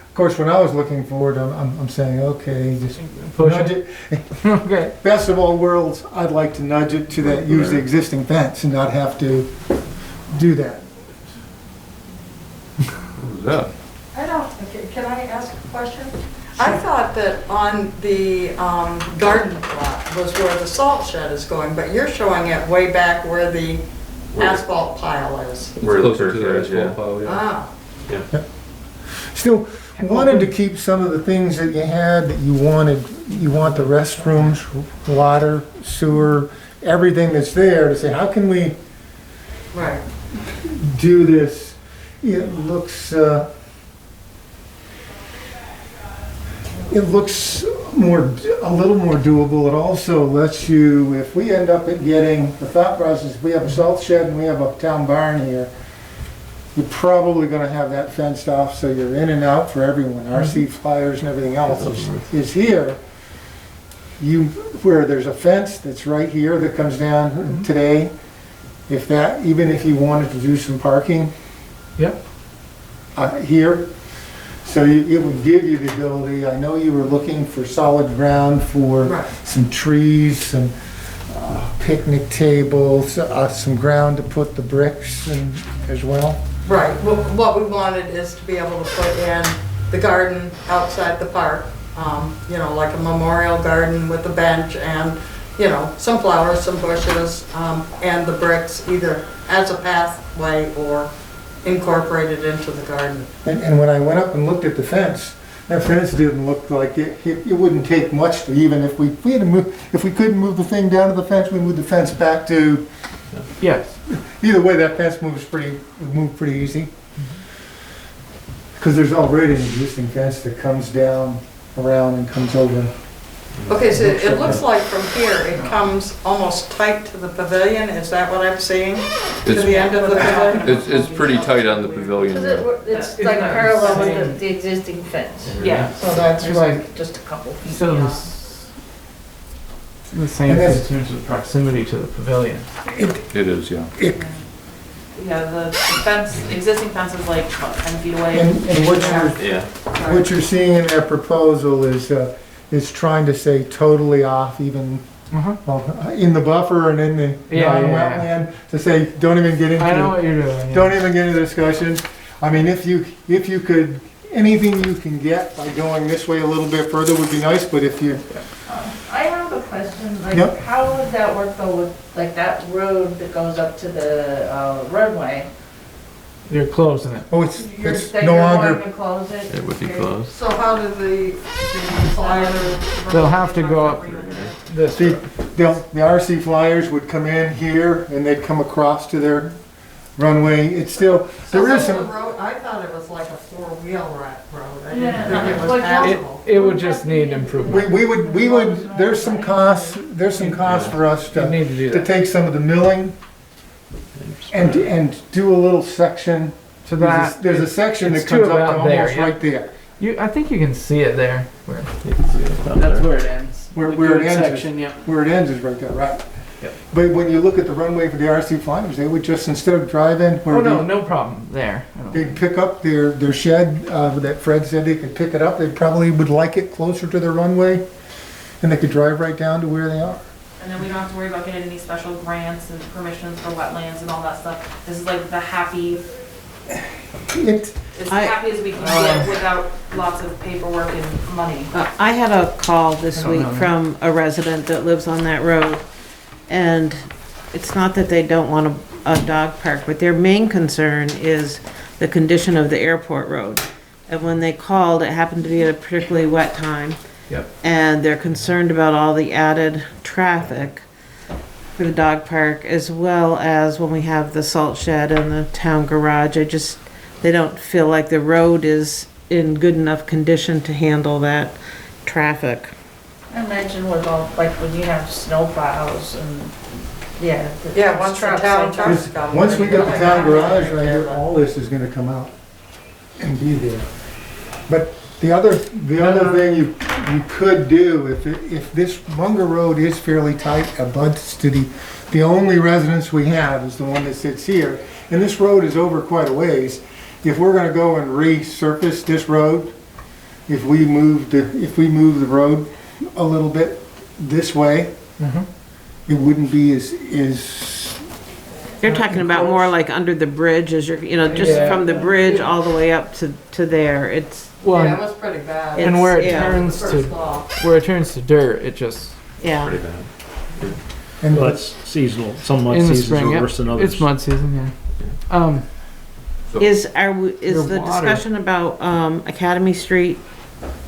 Of course, when I was looking for it, I'm saying, okay, just Push nudge it. it. Okay. Best of all worlds, I'd like to nudge it to that, use the existing fence and not have to do that. What was that? Can I ask a question? I thought that on the garden plot was where the salt shed is going, but you're showing it way back where the asphalt pile is. Where the Closer to the first area, asphalt pile, yeah. Ah, Still wanted to keep some of the things that you had that you wanted. You want the restrooms, water, sewer, everything that's there to say, how can we right. do this? It looks a little more doable. It also lets you, if we end up at getting, the thought process, if we have a salt shed and we have a town barn here, you're probably gonna have that fenced off so you're in and out for everyone. RC flyers and everything else is here. Where there's a fence that's right here that comes down today, even if you wanted to do some parking. Yep. Here, so it would give you the ability, I know you were looking for solid ground for Right. some trees, some picnic tables, some ground to put the bricks in as well. Right, what we wanted is to be able to put in the garden outside the park, you know, like a memorial garden with a bench and, you know, some flowers, some bushes, and the bricks either as a pathway or incorporated into the garden. And when I went up and looked at the fence, that fence didn't look like it wouldn't take much to, even if we had to move, if we couldn't move the thing down to the fence, we moved the fence back to, Yes. either way, that fence would move pretty easy. Because there's already an existing fence that comes down around and comes over. Okay, so it looks like from here, it comes almost tight to the pavilion, is that what I'm seeing? To the end of the pavilion? It's pretty tight on the pavilion. It's like parallel with the existing fence. Yeah. So that's There's like, like just a couple feet so beyond. the same And in that's- terms of proximity to the pavilion. It is, yeah. Yeah, the fence, existing fence is like, what, 10 feet away? And Yeah. what you're seeing in that proposal is trying to say totally off even, well, in the buffer and in the Yeah, non-wetland, to say, don't even get into I know the what you're doing. don't even get into the discussion. I mean, if you could, anything you can get by going this way a little bit further would be nice, but if you, I have a question, like, Yep. how would that work though with, like, that road that goes up to the roadway? You're closing it. oh, it's That no you're longer, going to close it? It would be Okay. closed. So how do the flyer? They'll have to go up this. see, the RC flyers would come in here and they'd come across to their runway. It's still, So there is the some, road, I thought it was like a four-wheel road. I didn't Yeah. think it was Like, passable. It would just need improvement. we would, there's some costs for us You need to do to that. take some of the milling and do a little section. So that, There's a section that it's to comes up to about there, almost yeah. right there. I think you can see it there. Where, You can see it down that's there. where it ends. Where The it good ends is- section, yeah. Where it ends is right there, right? Yep. But when you look at the runway for the RC flyers, they would just, instead of driving, Oh, where no, no problem there. I don't- they'd pick up their shed, that Fred said they could pick it up, they probably would like it closer to the runway, and they could drive right down to where they are. And then we don't have to worry about getting any special grants and permissions for wetlands and all that stuff. This is like the happy, It, as happy as we can get without lots of paperwork and money. I had a call this I don't week know. from a resident that lives on that road, and it's not that they don't want a dog park, but their main concern is the condition of the airport road. And when they called, it happened to be at a particularly wet time. Yep. And they're concerned about all the added traffic for the dog park, as well as when we have the salt shed and the town garage. They don't feel like the road is in good enough condition to handle that traffic. I imagine with all, like, when you have snow plows and, yeah. Yeah, once the town trucks come. once we get the town garage right here, all this is gonna come out and be there. But the other thing you could do, if this Munger Road is fairly tight, abuts to the only residence we have is the one that sits here, and this road is over quite a ways. If we're gonna go and resurface this road, if we move the road a little bit this way, it wouldn't be as You're talking about more like under the bridge as you're, just Yeah. from the bridge all the way up to there. It's, Well, Yeah, it was pretty bad. and where it yeah. turns First to, law. dirt, it just, yeah. Pretty bad. and Well, it's seasonal. Some months in the seasons spring, are yeah. worse than others. It's mud season, yeah. Is Your the water. discussion about, Academy Street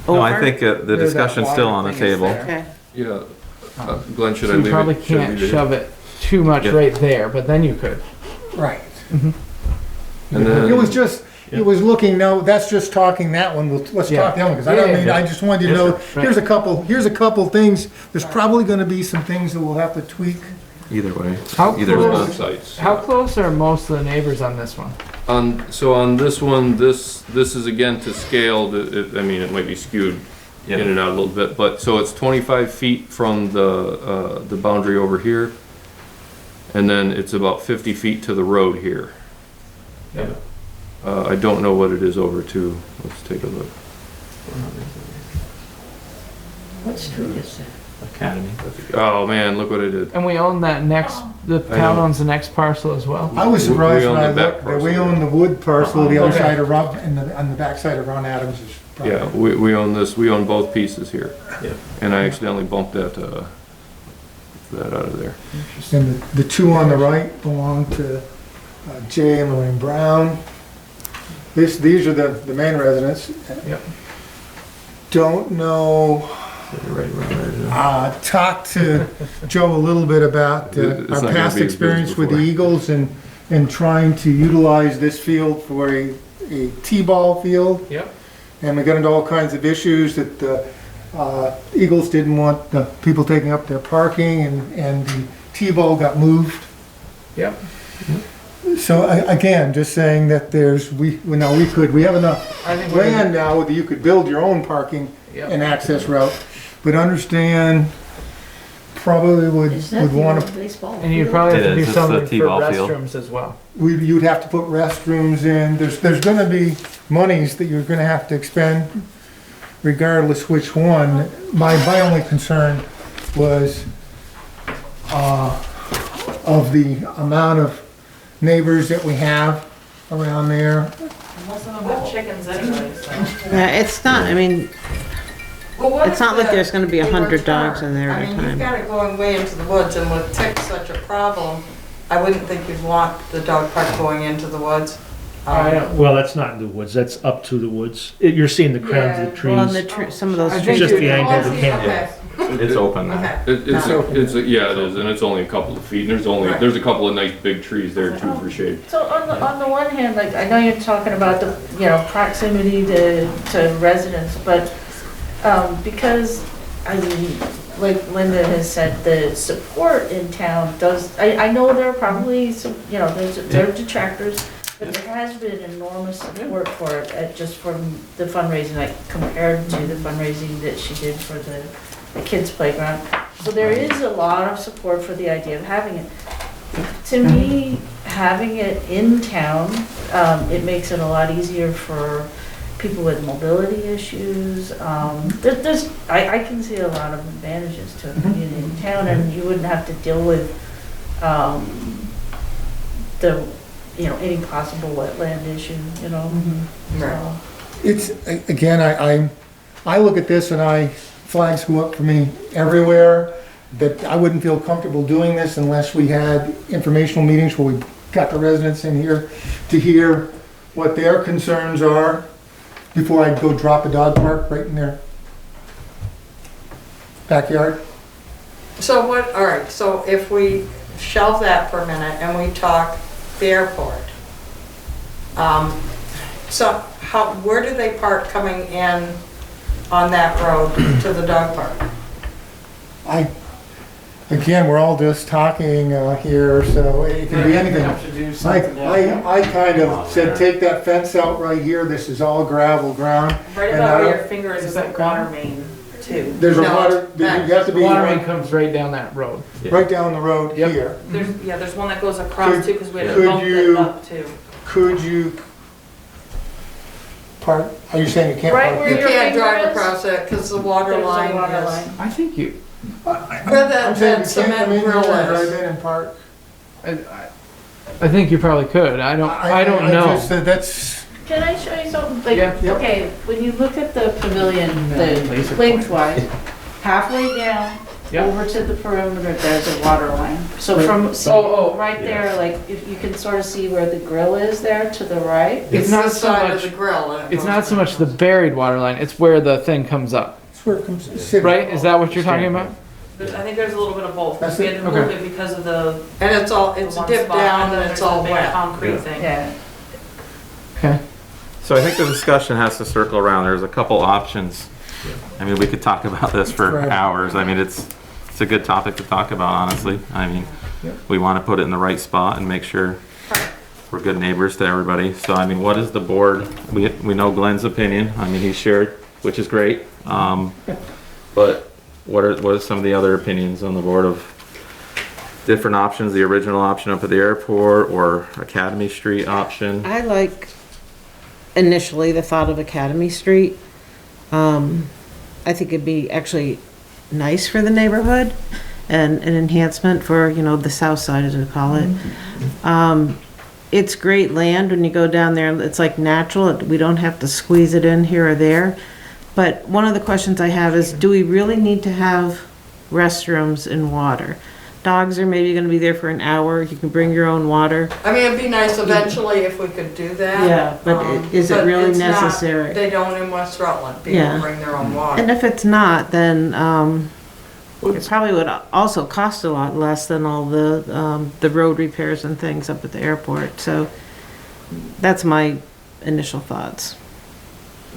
over? No, I think the Where that discussion's still on the water thing is table. there. Okay. Yeah, Glenn, should I So leave you it? probably Should I can't leave it? shove it too much Yeah. right there, but then you could. right. And then- It was just, it was looking, no, that's just talking that one, let's Yeah. talk that one, because I Yeah, don't yeah, mean, yeah. I just wanted you to Yes, know, sir. here's a couple things, there's probably gonna be some things that we'll have to tweak. Either way. How Either Both close, sites. how close are most of the neighbors on this one? So on this one, this is again to scale, I mean, it might be skewed in and out a little bit, but, so it's 25 feet from the boundary over here. And then it's about 50 feet to the road here. Yeah. I don't know what it is over to, let's take a look. What street is that? Academy. Oh, man, look what I did. And we own that next, the town owns the next parcel as well. I was surprised We own when I the back looked that we parcel. own the wood parcel, the other Okay. side of Ron, and on the back side of Ron Adams' property. Yeah, we own this, we own both pieces here. Yeah. And I accidentally bumped that out of there. And the two on the right belong to Jay and Lorraine Brown. These are the main residents. Yep. Don't know, You're right around there. talked to Joe a little bit about It's our not gonna past be as big as experience with the before. Eagles and trying to utilize this field for a T-ball field. Yep. And we got into all kinds of issues that the Eagles didn't want the people taking up their parking and the T-ball got moved. Yep. So again, just saying that we have enough I think we're land now that you could build your own parking and Yep. access route, but understand probably would want to, baseball. And you'd probably have It to do is, it's something the for T-ball field. restrooms as well. you'd have to put restrooms in. There's gonna be monies that you're gonna have to expend regardless which one. My only concern was of the amount of neighbors that we have around there. Most of them have chickens anyway, so. Yeah, it's not, I mean, Well, what it's if not like the- there's gonna be they were 100 dogs farmed? in there I at a mean, you've time. got it going way into the woods, and with ticks such a problem, I wouldn't think you'd want the dog park going into the woods. Well, that's not in the woods, that's up to the woods. You're seeing the crowns of the Well, and trees. some of those I It's think trees. just you- the angle of the Okay, camera. okay, It's open now. okay. Yeah, it is, and it's only a couple of feet, and Right. there's a couple of nice big trees there too for shade. So on the one hand, like, I know you're talking about the, proximity to residents, but, because, I mean, like Linda has said, the support in town does, I know there are probably some, there are detractors, but there has been enormous support for it, just from the fundraising, like, compared to the fundraising that she did for the kids' playground. So there is a lot of support for the idea of having it. To me, having it in town, it makes it a lot easier for people with mobility issues. I can see a lot of advantages to it being in town, and you wouldn't have to deal with, any possible wetland issue, Right. so. It's, again, I look at this and flags go up for me everywhere, that I wouldn't feel comfortable doing this unless we had informational meetings where we got the residents in here to hear what their concerns are before I'd go drop a dog park right in their backyard. So all right, so if we shelve that for a minute and we talk the airport, so where do they park coming in on that road to the dog park? Again, we're all just talking here, so it can be anything. I kind of said, take that fence out right here, this is all gravel ground. Right And about I where don't- your finger is Is is that the water main too. There's a No, water, you have to be Water main right comes right down that road. down the road Yep. here. There's one that goes across too, because we had to Could bump you- it up too. Could you park, are you saying you can't Right park where You here? your can't drive finger is? across it because the water There's a line water is. line. I think you, Where I'm that saying you can't cement come in here grill and drive is. in and park. I think you probably could. I don't know. just said that's, Can I show you something? Like, Yeah. Yep. okay, when you look at the pavilion, the Laser lengthwise, halfway down, Yep. over to the perimeter, there's a water line. So from, Oh, right there, like, if you can sort of see where the grill is there to the right. It's not the so side of much, the grill. and it it's goes not so down. much the buried water line, it's where the thing comes up, that's where it comes, city. right? Is that what you're talking about? I think there's a little bit of both. That's We it? had to move Okay. it because of the And it's one dipped spot, down then and it's there's the all big wet. concrete Yeah. thing. Yeah. Okay. So I think the discussion has to circle around, there's a couple options. I mean, we could talk about this for Right. hours, I mean, it's a good topic to talk about, honestly. I mean, we want to put it in the right spot and make sure we're good neighbors to everybody. So, I mean, what is the board, we know Glenn's opinion, I mean, he shared, which is great. But what are some of the other opinions on the board of different options, the original option up at the airport or Academy Street option? I like initially the thought of Academy Street. I think it'd be actually nice for the neighborhood and an enhancement for, you know, the south side, as we call it. It's great land when you go down there, it's like natural, we don't have to squeeze it in here or there. But one of the questions I have is, do we really need to have restrooms and water? Dogs are maybe gonna be there for an hour, you can bring your own water. I mean, it'd be nice eventually if we could do that. Yeah, but is it but really it's not- necessary? They don't in West Rutland, people Yeah. bring their own water. And if it's not, then, it probably would also cost a lot less than all the road repairs and things up at the airport, so that's my initial thoughts.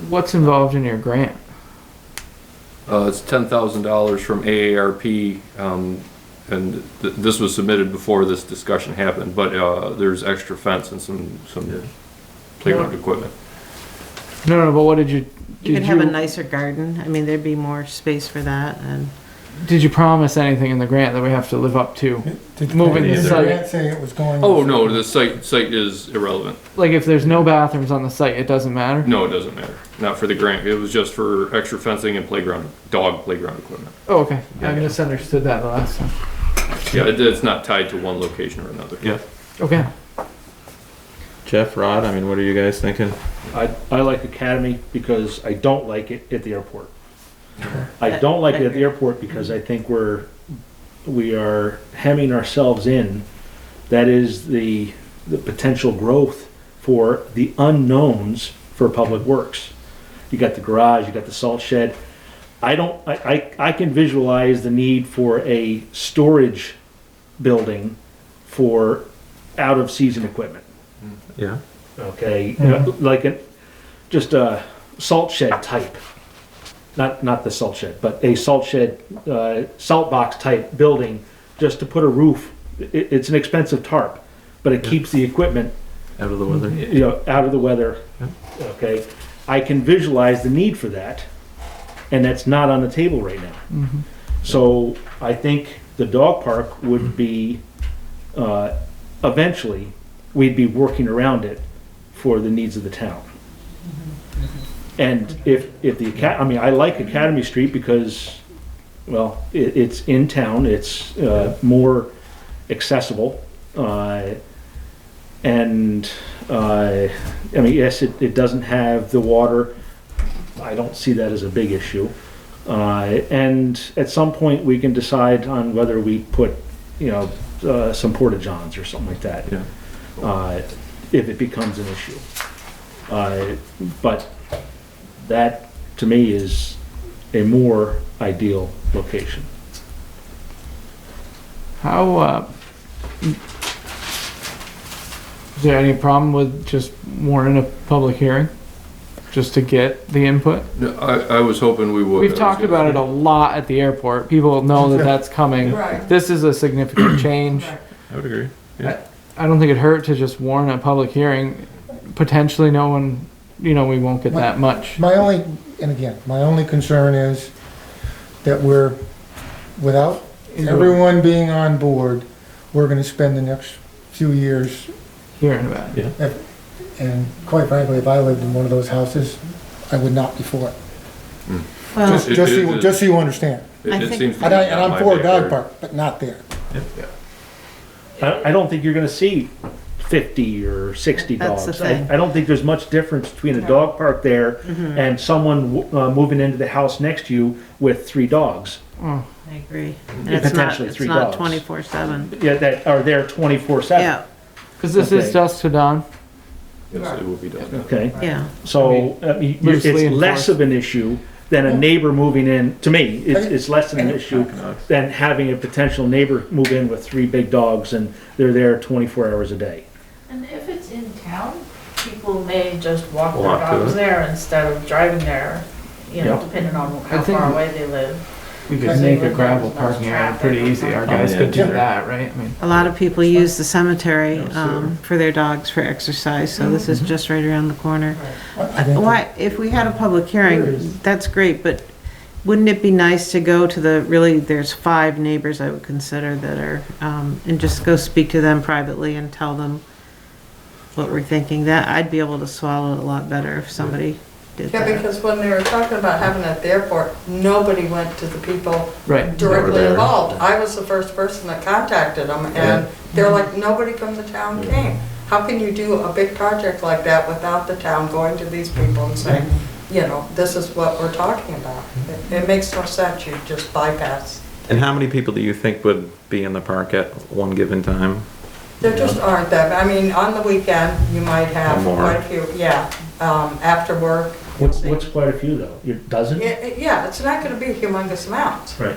What's involved in your grant? It's $10,000 from AARP, and this was submitted before this discussion happened, but, there's extra fence and some playground equipment. No, but what did you? You could have a nicer garden, I mean, there'd be more space for that, and Did you promise anything in the grant that we have to live up to? Moving the Did site. grant say it was going? Oh, no, the site is irrelevant. Like if there's no bathrooms on the site, it doesn't matter? No, it doesn't matter. Not for the grant. It was just for extra fencing and dog playground equipment. Oh, okay. I Yeah. misunderstood that the last time. Yeah, it's not tied to one location or another. Yeah. Okay. Jeff, Rod, I mean, what are you guys thinking? I like Academy because I don't like it at the airport. I don't like it at the airport because I think we are hemming ourselves in. That is the potential growth for the unknowns for public works. You got the garage, you got the salt shed. I can visualize the need for a storage building for out of season equipment. Yeah. Okay, just a salt shed type. Not the salt shed, but a salt shed, salt box type building, just to put a roof. It's an expensive tarp, but it keeps the equipment, Out of the weather. out of the weather. Yeah. Okay, I can visualize the need for that, and that's not on the table right now. So I think the dog park would be, eventually, we'd be working around it for the needs of the town. And if I like Academy Street because, well, it's in town, it's more accessible. Yes, it doesn't have the water. I don't see that as a big issue. And at some point, we can decide on whether we put, some porta-johns or something like that. Yeah. If it becomes an issue. But that, to me, is a more ideal location. How, is there any problem with just warning a public hearing? Just to get the input? No, I was hoping we would. We've talked about it a lot at the airport. People know that that's coming. Right. This is a significant change. I would agree. Yeah. I don't think it'd hurt to just warn a public hearing. Potentially no one, we won't get that much. My only concern is that without everyone being on board, we're gonna spend the next few years, Hearing about it. Yeah. and quite frankly, if I lived in one of those houses, I would not be for it. Well, Just so you understand. I It think- seems to And be and not I'm my for a dog backyard. park, but not there. I don't think you're gonna see 50 or 60 That's the dogs. thing. I don't think there's much difference between a dog park there and someone moving into the house next to you with 3 dogs. I agree. And Yeah, it's not, potentially it's 3 not dogs. 24/7. Yeah, that are there 24/7. Yeah, Because this Okay. is dusk to dawn. Yes, it will be done. Okay, yeah. so loosely it's enforced. less of an issue than a neighbor moving in. To me, it's less of an issue than having a potential neighbor move in with 3 big dogs and they're there 24 hours a day. And if it's in town, people may just walk their Walk to dogs it. there instead of driving there, Yep. depending on I how think- far away they live. We could I make a think gravel there's less parking area traffic pretty or easy. Our something. guys yeah. could do Yeah. that, right? I mean, A lot of people use the cemetery for their dogs for exercise, so this is just right around the corner. I think Why, if we had a public hearing, that's great, but wouldn't it be nice to go to there's 5 neighbors I would consider that are, and just go speak to them privately and tell them what we're thinking? That, I'd be able to swallow it a lot better if somebody did Yeah, that. because when they were talking about having it at the airport, nobody went to the people Right. directly there. involved. I was the first person that contacted them, and they're like, nobody from the town came. How can you do a big project like that without the town going to these people and saying, you know, this is what we're talking about? It makes no sense, you just bypass. And how many people do you think would be in the park at one given time? There just aren't that, I mean, on the weekend, you might have More. quite a few, yeah, after work. What's quite a few though? Your dozen? Yeah, it's not gonna be humongous amounts. Right.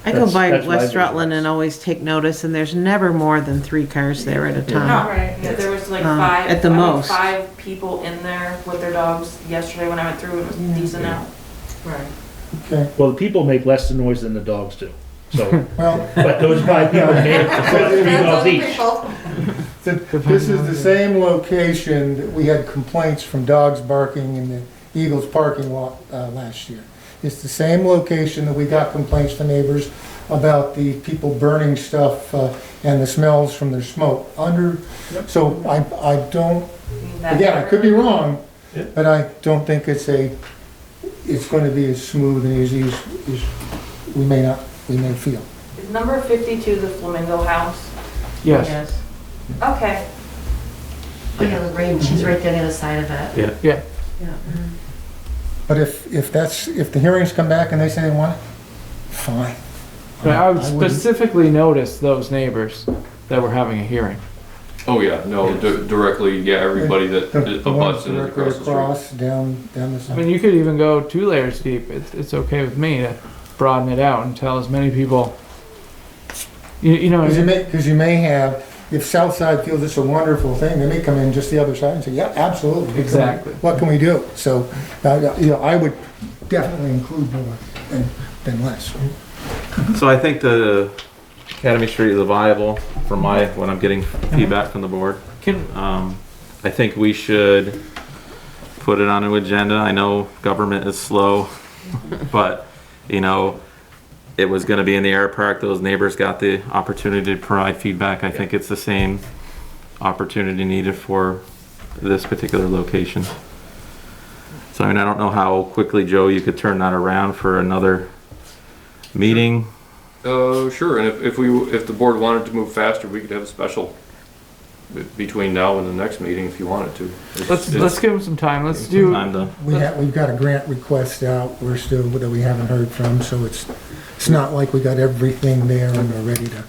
I go by That's what I West do. Rutland and always take notice, and there's never more than 3 cars there at a time. Right, yeah, there was like At the most. 5 people in there with their dogs yesterday when I went through, it was decent out. Right. Okay, Well, the people make less noise than the dogs do. So, well, but those 5 people made three Depends dogs on the each. people. this is the same location that we had complaints from dogs barking in the Eagles parking lot last year. It's the same location that we got complaints from neighbors about the people burning stuff and the smells from their smoke under, so I don't, again, I could be wrong, but I don't think it's going to be as smooth and easy as we may feel. Is number 52 the Flamingo House? Yes. Okay. Oh, yeah, Lorraine, she's right there on the other side of it. Yeah. But if the hearings come back and they say they want it, fine. But I would wouldn't- specifically notice those neighbors that were having a hearing. Oh, yeah, no, directly, yeah, everybody that The ones abuts and is directly across the street. across, down the I side. mean, you could even go 2 layers deep. It's okay with me to broaden it out and tell as many people. You know, Because you may have, if Southside feels it's a wonderful thing, they may come in just the other side and say, yeah, absolutely. Exactly. What can we do? So, I would definitely include more than less. So I think the Academy Street is viable from when I'm getting feedback from the board. can I think we should put it on an agenda. I know government is slow, but, you know, it was gonna be in the air park. Those neighbors got the opportunity to provide feedback. I think it's the same opportunity needed for this particular location. So, I mean, I don't know how quickly, Joe, you could turn that around for another meeting. Sure, and if the board wanted to move faster, we could have a special between now and the next meeting if you wanted to. let's give them some time. Let's do. Time to- We've got a grant request out, that we haven't heard from, so it's not like we got everything there and we're ready to.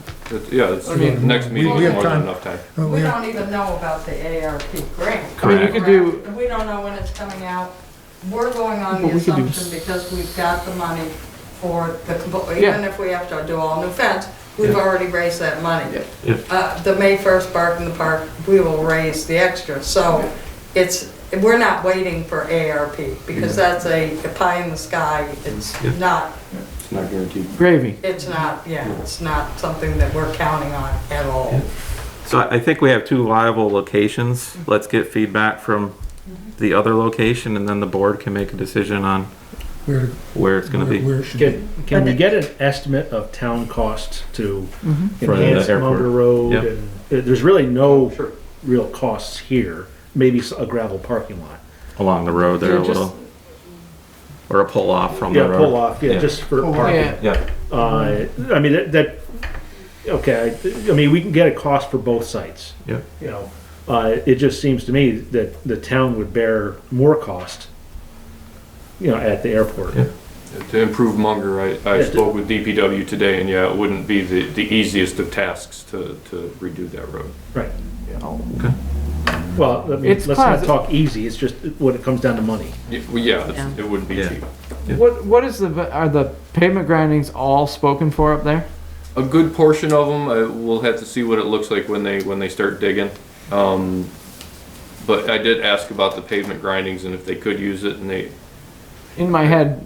I mean, the next meeting we is have more than time. enough time. We don't even know about the ARP grant. I mean, you could do. We don't know when it's coming out. We're going on the Well, we could do assumption because we've got the money for Yeah. even if we have to do all new fence, we've already raised that money. Yeah. The May 1st bark in the park, we will raise the extra. So we're not waiting for ARP because that's a pie in the sky. It's not, It's not guaranteed. Gravy. it's not something that we're counting on at all. So I think we have 2 viable locations. Let's get feedback from the other location and then the board can make a decision on where it's gonna be. Where it should be. Can we get an estimate of town costs to For the enhance airport. Munger Road? Yep. And there's really no Sure. real costs here. Maybe a gravel parking lot. Along the road there a Yeah, just- little. Or a pull off from the Yeah, road. pull off, yeah, Yeah. just for Pull off. parking. Yeah. Yeah, I mean, okay, I mean, we can get a cost for both sites. Yeah. You know, it just seems to me that the town would bear more cost, you know, at the airport. Yeah. To improve Munger, I Yeah. spoke with DPW today, and yeah, it wouldn't be the easiest of tasks to redo that road. Right. Okay. Well, I mean, It's let's not class- talk easy, it's just when it comes down to money. It wouldn't be Yeah. cheap. What is are the pavement grindings all spoken for up there? A good portion of them, we'll have to see what it looks like when they start digging. But I did ask about the pavement grindings and if they could use it, and In my head,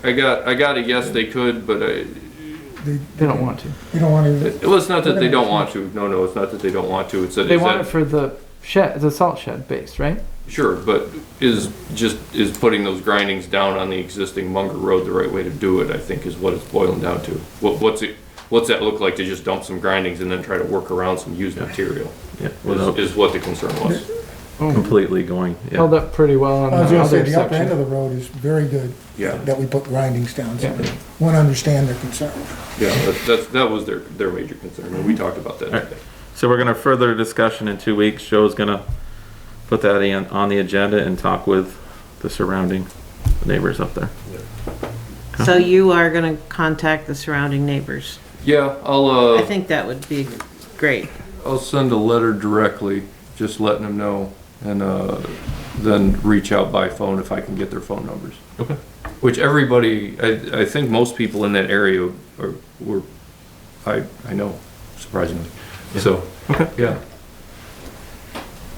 I got a yes, they could, but they don't want to. You don't want to, well, it's not that they don't want to. No, it's not that they don't want to. It's that They want it for the shed, the salt shed base, right? sure, but is putting those grindings down on the existing Munger Road the right way to do it? I think is what it's boiling down to. What's that look like to just dump some grindings and then try to work around some used material? Yeah. Is what the concern was. completely going, Held yeah. up pretty well on I was the gonna say, other the upper end of section. the road is very good. Yeah. That we put grindings down, so Yeah. one understand their concern. Yeah, that was their major concern, and we talked about that today. So we're gonna further discussion in 2 weeks. Joe's gonna put that on the agenda and talk with the surrounding neighbors up there. So you are gonna contact the surrounding neighbors. Yeah, I think that would be great. I'll send a letter directly, just letting them know, and then reach out by phone if I can get their phone numbers. Okay. Which everybody, I think most people in that area were, I know, surprisingly. So, Okay. yeah.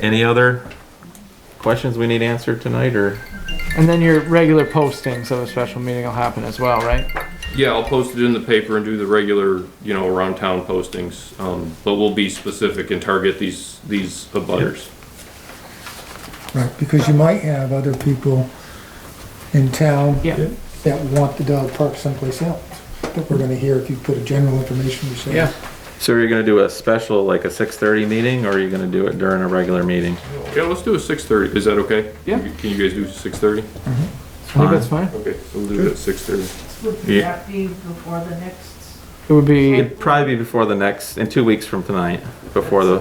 Any other questions we need answered tonight, or? And then your regular postings of a special meeting will happen as well, right? Yeah, I'll post it in the paper and do the regular, around town postings, but we'll be specific and target these abutters. Right, because you might have other people in town Yeah. that want the dog park someplace else, that we're gonna hear if you put a general information you say. Yeah. So are you gonna do a special, like a 6:30 meeting, or are you gonna do it during a regular meeting? Yeah, let's do a 6:30. Is that okay? Yeah. Can you guys do 6:30? I think that's fine. Okay, we'll do it at 6:30. Would Yeah. that be before the next? It would be, It'd probably be before the next, in 2 weeks from tonight, before the,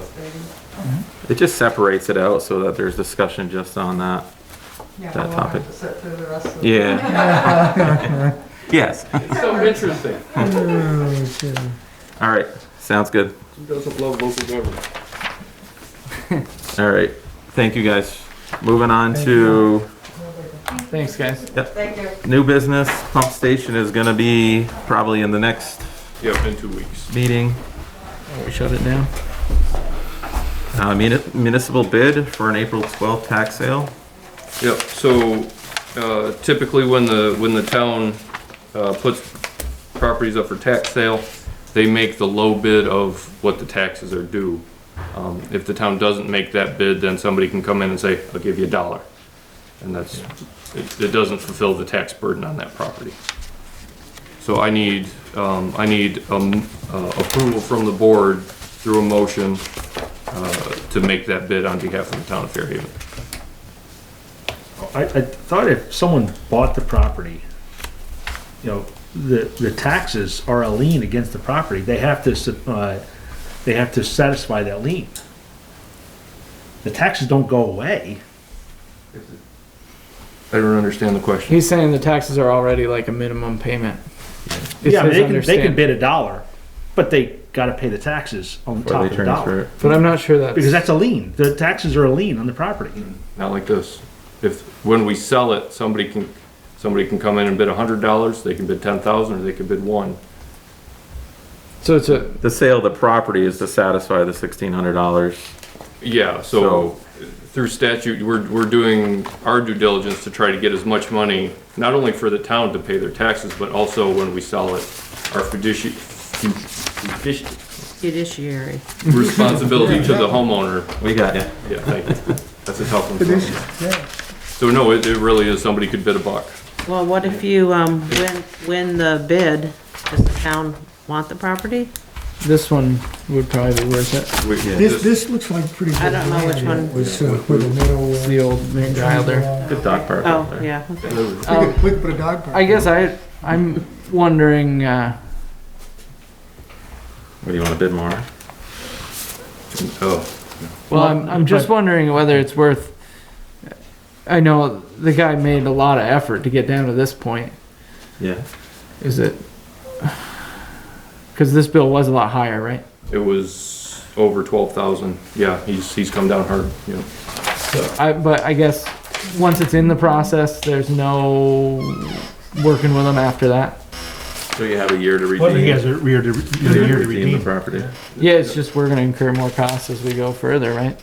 it just separates it out so that there's discussion just on that. Yeah, That we'll have topic. to sit through the rest of the. Yeah. Yes. It's so interesting. All right, sounds good. Who doesn't love local government? All right, thank you guys. Moving on to thanks, guys. Thank you. new business. Pump station is gonna be probably in the next Yep, in 2 weeks. meeting. We shut it down. Municipal bid for an April 12th tax sale. Yep, so, typically when the town, puts properties up for tax sale, they make the low bid of what the taxes are due. If the town doesn't make that bid, then somebody can come in and say, I'll give you $1. And that's, it doesn't fulfill the tax burden on that property. So I need approval from the board through a motion, to make that bid on behalf of the town of Fairhaven. I thought if someone bought the property, the taxes are a lien against the property. They have to satisfy that lien. The taxes don't go away. I don't understand the question. He's saying the taxes are already like a minimum payment. It's Yeah, I mean, his they can understanding. bid $1, but they gotta pay the taxes on Before top they of the transfer dollar. it. But I'm not sure Because that's, that's a lien. The taxes are a lien on the property. Not like this. When we sell it, somebody can come in and bid $100, they can bid 10,000, or they can bid 1. so it's a, The sale of the property is to satisfy the $1,600. Yeah, so through statute, we're doing our due diligence to try to get as much money, not only for the town to pay their taxes, but also when we sell it, our Judiciary. responsibility to the homeowner. We got you. Yeah, thank you. That's a tough one. Yeah. So no, it really is, somebody could bid $1. Well, what if you, win the bid? Does the town want the property? this one would probably be worth it. This looks like pretty good. I don't know which land. one. It was, where the middle. The old main child there. Good dog park out Oh, there. yeah. We could put a dog park. I guess I'm wondering, What, do you want to bid more? Oh, well, I'm just wondering whether it's worth, I know the guy made a lot of effort to get down to this point. Yeah. Is it, because this bill was a lot higher, right? it was over 12,000. Yeah, he's come down hard, yeah. But I guess, once it's in the process, there's no working with them after that. So you have a year to Well, he redeem. has a year to The redeem. property. Yeah, it's just we're gonna incur more costs as we go further, right?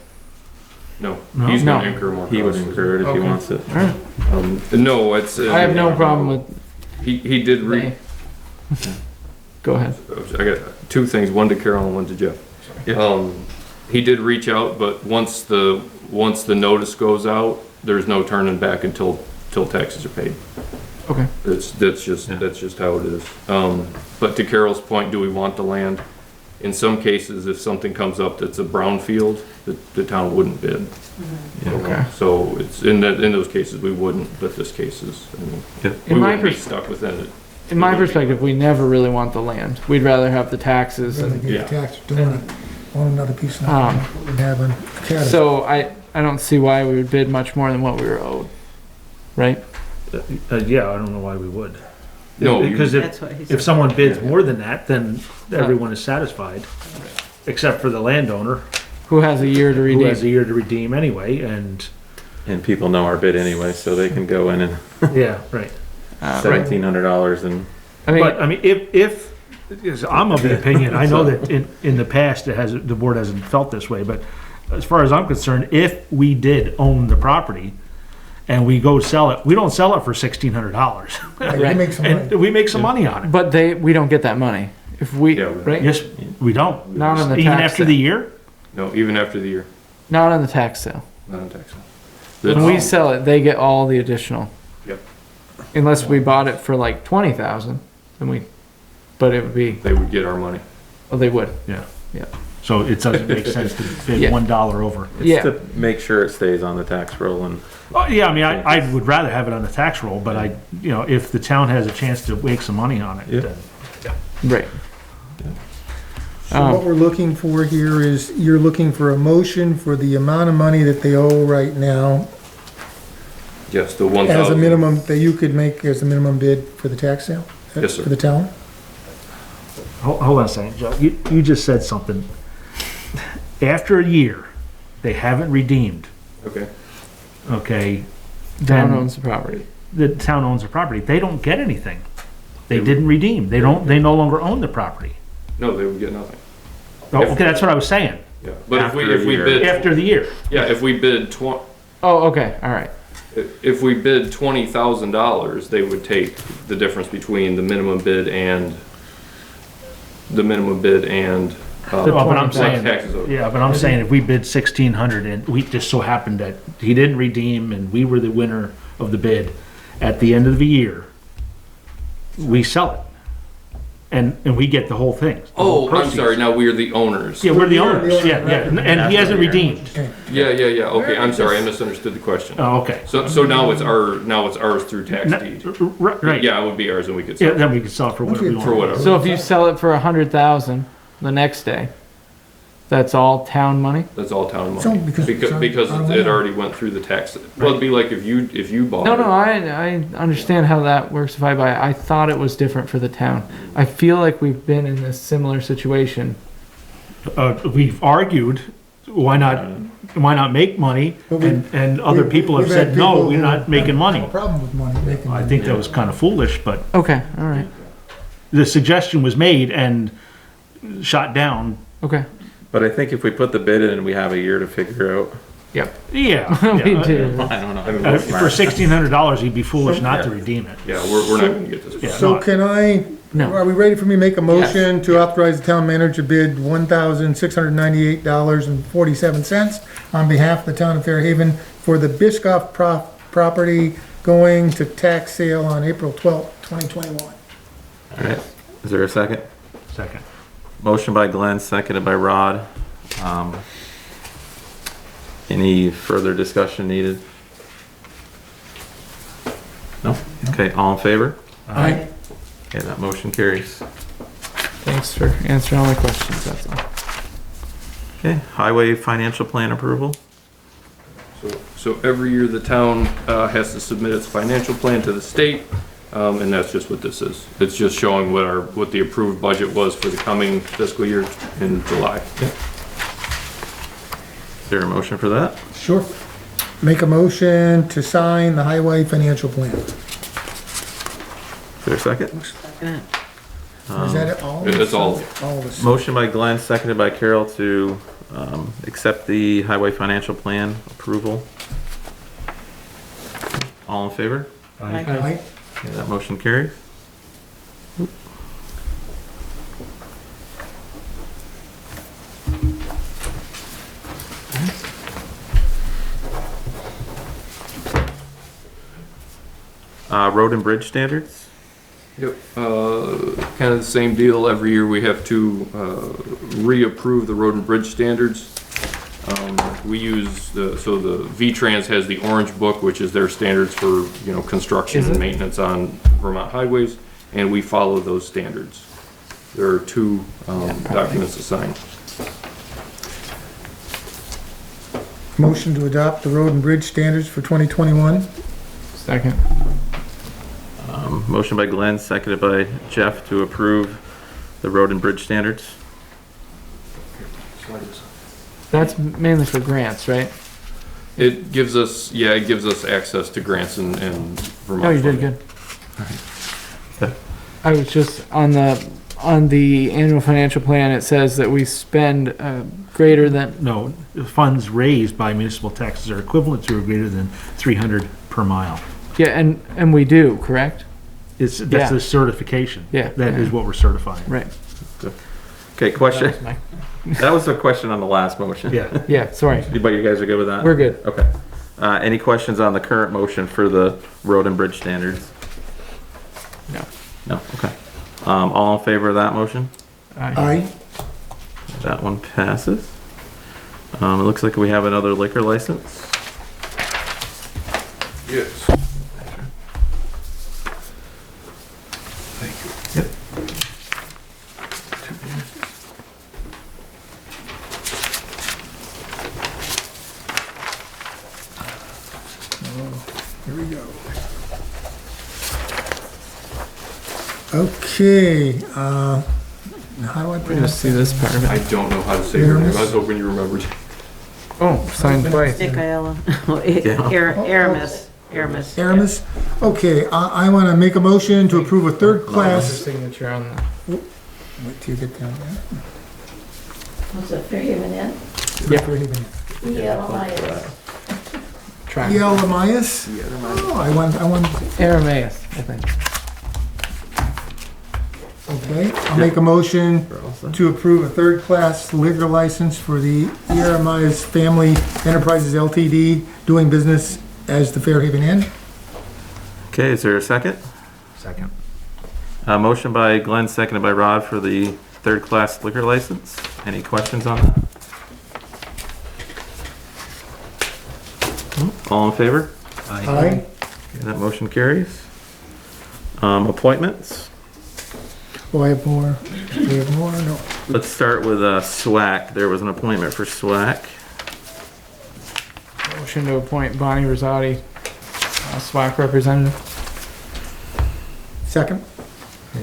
No, No. he's gonna No. incur more He would costs. incur it if he Okay. wants it. Alright. No, it's. I have no problem with, He did go ahead. I got 2 things, one to Carol and one to Jeff. Yeah. He did reach out, but once the notice goes out, there's no turning back until taxes are paid. Okay. That's just how it is. But to Carol's point, do we want the land? In some cases, if something comes up that's a brownfield, the town wouldn't bid. Okay. So it's, in those cases, we wouldn't, but this case is, I mean, Yep. we wouldn't be stuck within it. In my perspective, we never really want the land. We'd rather have the taxes Rather and, get the tax, don't want another piece of land we have in Academy. so I don't see why we would bid much more than what we were owed. Right? Yeah, I don't know why we would. No, Because That's what he if said. someone bids more than that, then everyone is satisfied, except for the landowner, Who has a year to who redeem? has a year to redeem anyway, and, And people know our bid anyway, so they can go in and yeah, right. Right. $1,700 and But, I mean, if, because I'm of the opinion, I know that in the past, the board hasn't felt this way, but as far as I'm concerned, if we did own the property and we go sell it, we don't sell it for $1,600. Right, we make some money. And we make some money on it. But we don't get that money. If we, Yeah, right? Yes, we don't. Not on the Even tax after sale. the year? No, even after the year, Not on the tax sale. not on tax. When we sell it, they get all the additional. Yep. Unless we bought it for like 20,000, then but it would be, They would get our money. oh, they would. Yeah. Yeah. So it doesn't make sense to bid Yeah. $1 over. it's Yeah. to make sure it stays on the tax roll and Oh, yeah, I mean, I would rather have it on the tax roll, but if the town has a chance to make some money on it, Yeah. then. Right. So what we're looking for here is, you're looking for a motion for the amount of money that they owe right now Yes, the 1,000. as a minimum, that you could make as a minimum bid for the tax sale? Yes, sir. For the town? Hold on a second, Joe. You just said something. After a year, they haven't redeemed, Okay. okay? Town Then owns the property. the town owns the property. They don't get anything. They didn't redeem. They no longer own the property. No, they would get nothing. Oh, okay, that's what I was saying. Yeah, but After if a we year. bid, After the year. yeah, if we bid Oh, okay, all right. if we bid $20,000, they would take the difference between the minimum bid and But I'm saying, taxes owed. yeah, but I'm saying if we bid 1,600 and we just so happened that he didn't redeem and we were the winner of the bid, at the end of the year, we sell it. And we get the whole thing. the whole Oh, I'm proceeds. sorry, now we're the owners. Yeah, we're the We're the owners, owner, yeah, yeah, right. and he hasn't redeemed. Yeah, okay, I'm sorry, I misunderstood the question. Oh, okay. So now it's ours through tax deed. Right, Yeah, it would be ours and we could yeah, sell it then we can sell it for whatever we for want. whatever. So if you sell it for 100,000 the next day, that's all town money? That's all town So, money. because it's on- Because on it land. already went through the tax. Well, it'd be like if you bought No, it. no, I understand how that works if I buy it. I thought it was different for the town. I feel like we've been in this similar situation. We've argued, why not make money? But we- And other people have We've had said, no, people we're who not making have money. a problem with money, making I money. think that was kind of foolish, but Okay, all right, the suggestion was made and shot down. okay. but I think if we put the bid in, we have a year to figure out. Yeah. We yeah. do. I don't know. For $1,600, he'd be foolish not to redeem it. Yeah, we're not gonna get this. Yeah. So can I, No. are we ready for me to make a motion to authorize the town manager to bid $1,698.47 on behalf of the town of Fairhaven for the Biscoff property going to tax sale on April 12th, 2021? All right, is there a second? Second. Motion by Glenn, seconded by Rod. Any further discussion needed? No? Okay, all in favor? Aye. Okay, that motion carries. Thanks for answering all my questions, that's all. Okay, highway financial plan approval? So every year the town has to submit its financial plan to the state, and that's just what this is. It's just showing what the approved budget was for the coming fiscal year in July. Is there a motion for that? Sure. Make a motion to sign the highway financial plan. Is there a second? Is that it all? It's all. All of us. Motion by Glenn, seconded by Carol to accept the highway financial plan approval. All in favor? Aye. Okay, that motion carries. Road and bridge standards? Yep, kind of the same deal. Every year we have to reapprove the road and bridge standards. We use the V-Trans has the orange book, which is their standards for, construction and maintenance on Vermont highways, and we follow those standards. There are two documents assigned. Motion to adopt the road and bridge standards for 2021. Second. Motion by Glenn, seconded by Jeff to approve the road and bridge standards. That's mainly for grants, right? It gives us access to grants and Vermont. Oh, you did funding. good. I was just on the annual financial plan, it says that we spend greater than, No, the funds raised by municipal taxes are equivalent to or greater than 300 per mile. yeah, and we do, correct? That's Yeah. the certification. Yeah. That is what we're certifying. Right. Okay, question. That was my- That was a question on the last motion. Yeah. Yeah, sorry. But you guys are good with that? We're good. Okay. Any questions on the current motion for the road and bridge standards? No. No, okay. All in favor of that motion? Aye. That one passes. It looks like we have another liquor license. Yes. Here we go. Okay, how do I We're gonna pronounce see this part of I it. don't know how to say her name. I was hoping you remembered. Oh, signed twice. Michaela. Yeah. Aramis. Aramis. Aramis? Okay, I want to make a motion to approve a third What's your class. signature on the? Wait till you get down there. What's it, Fairhaven Inn? Yeah. Track. Elamias? Oh, I want, Aramaeus, I think. okay, I'll make a motion to approve a third class liquor license for the Elamias Family Enterprises LTD, doing business as the Fairhaven Inn. Okay, is there a second? Second. Motion by Glenn, seconded by Rod for the third class liquor license. Any questions on that? All in favor? Aye. Okay, that motion carries. Appointments. Oh, I have more. We have more? No. Let's start with SWAC. There was an appointment for SWAC. Motion to appoint Bonnie Rosati, SWAC representative. Second?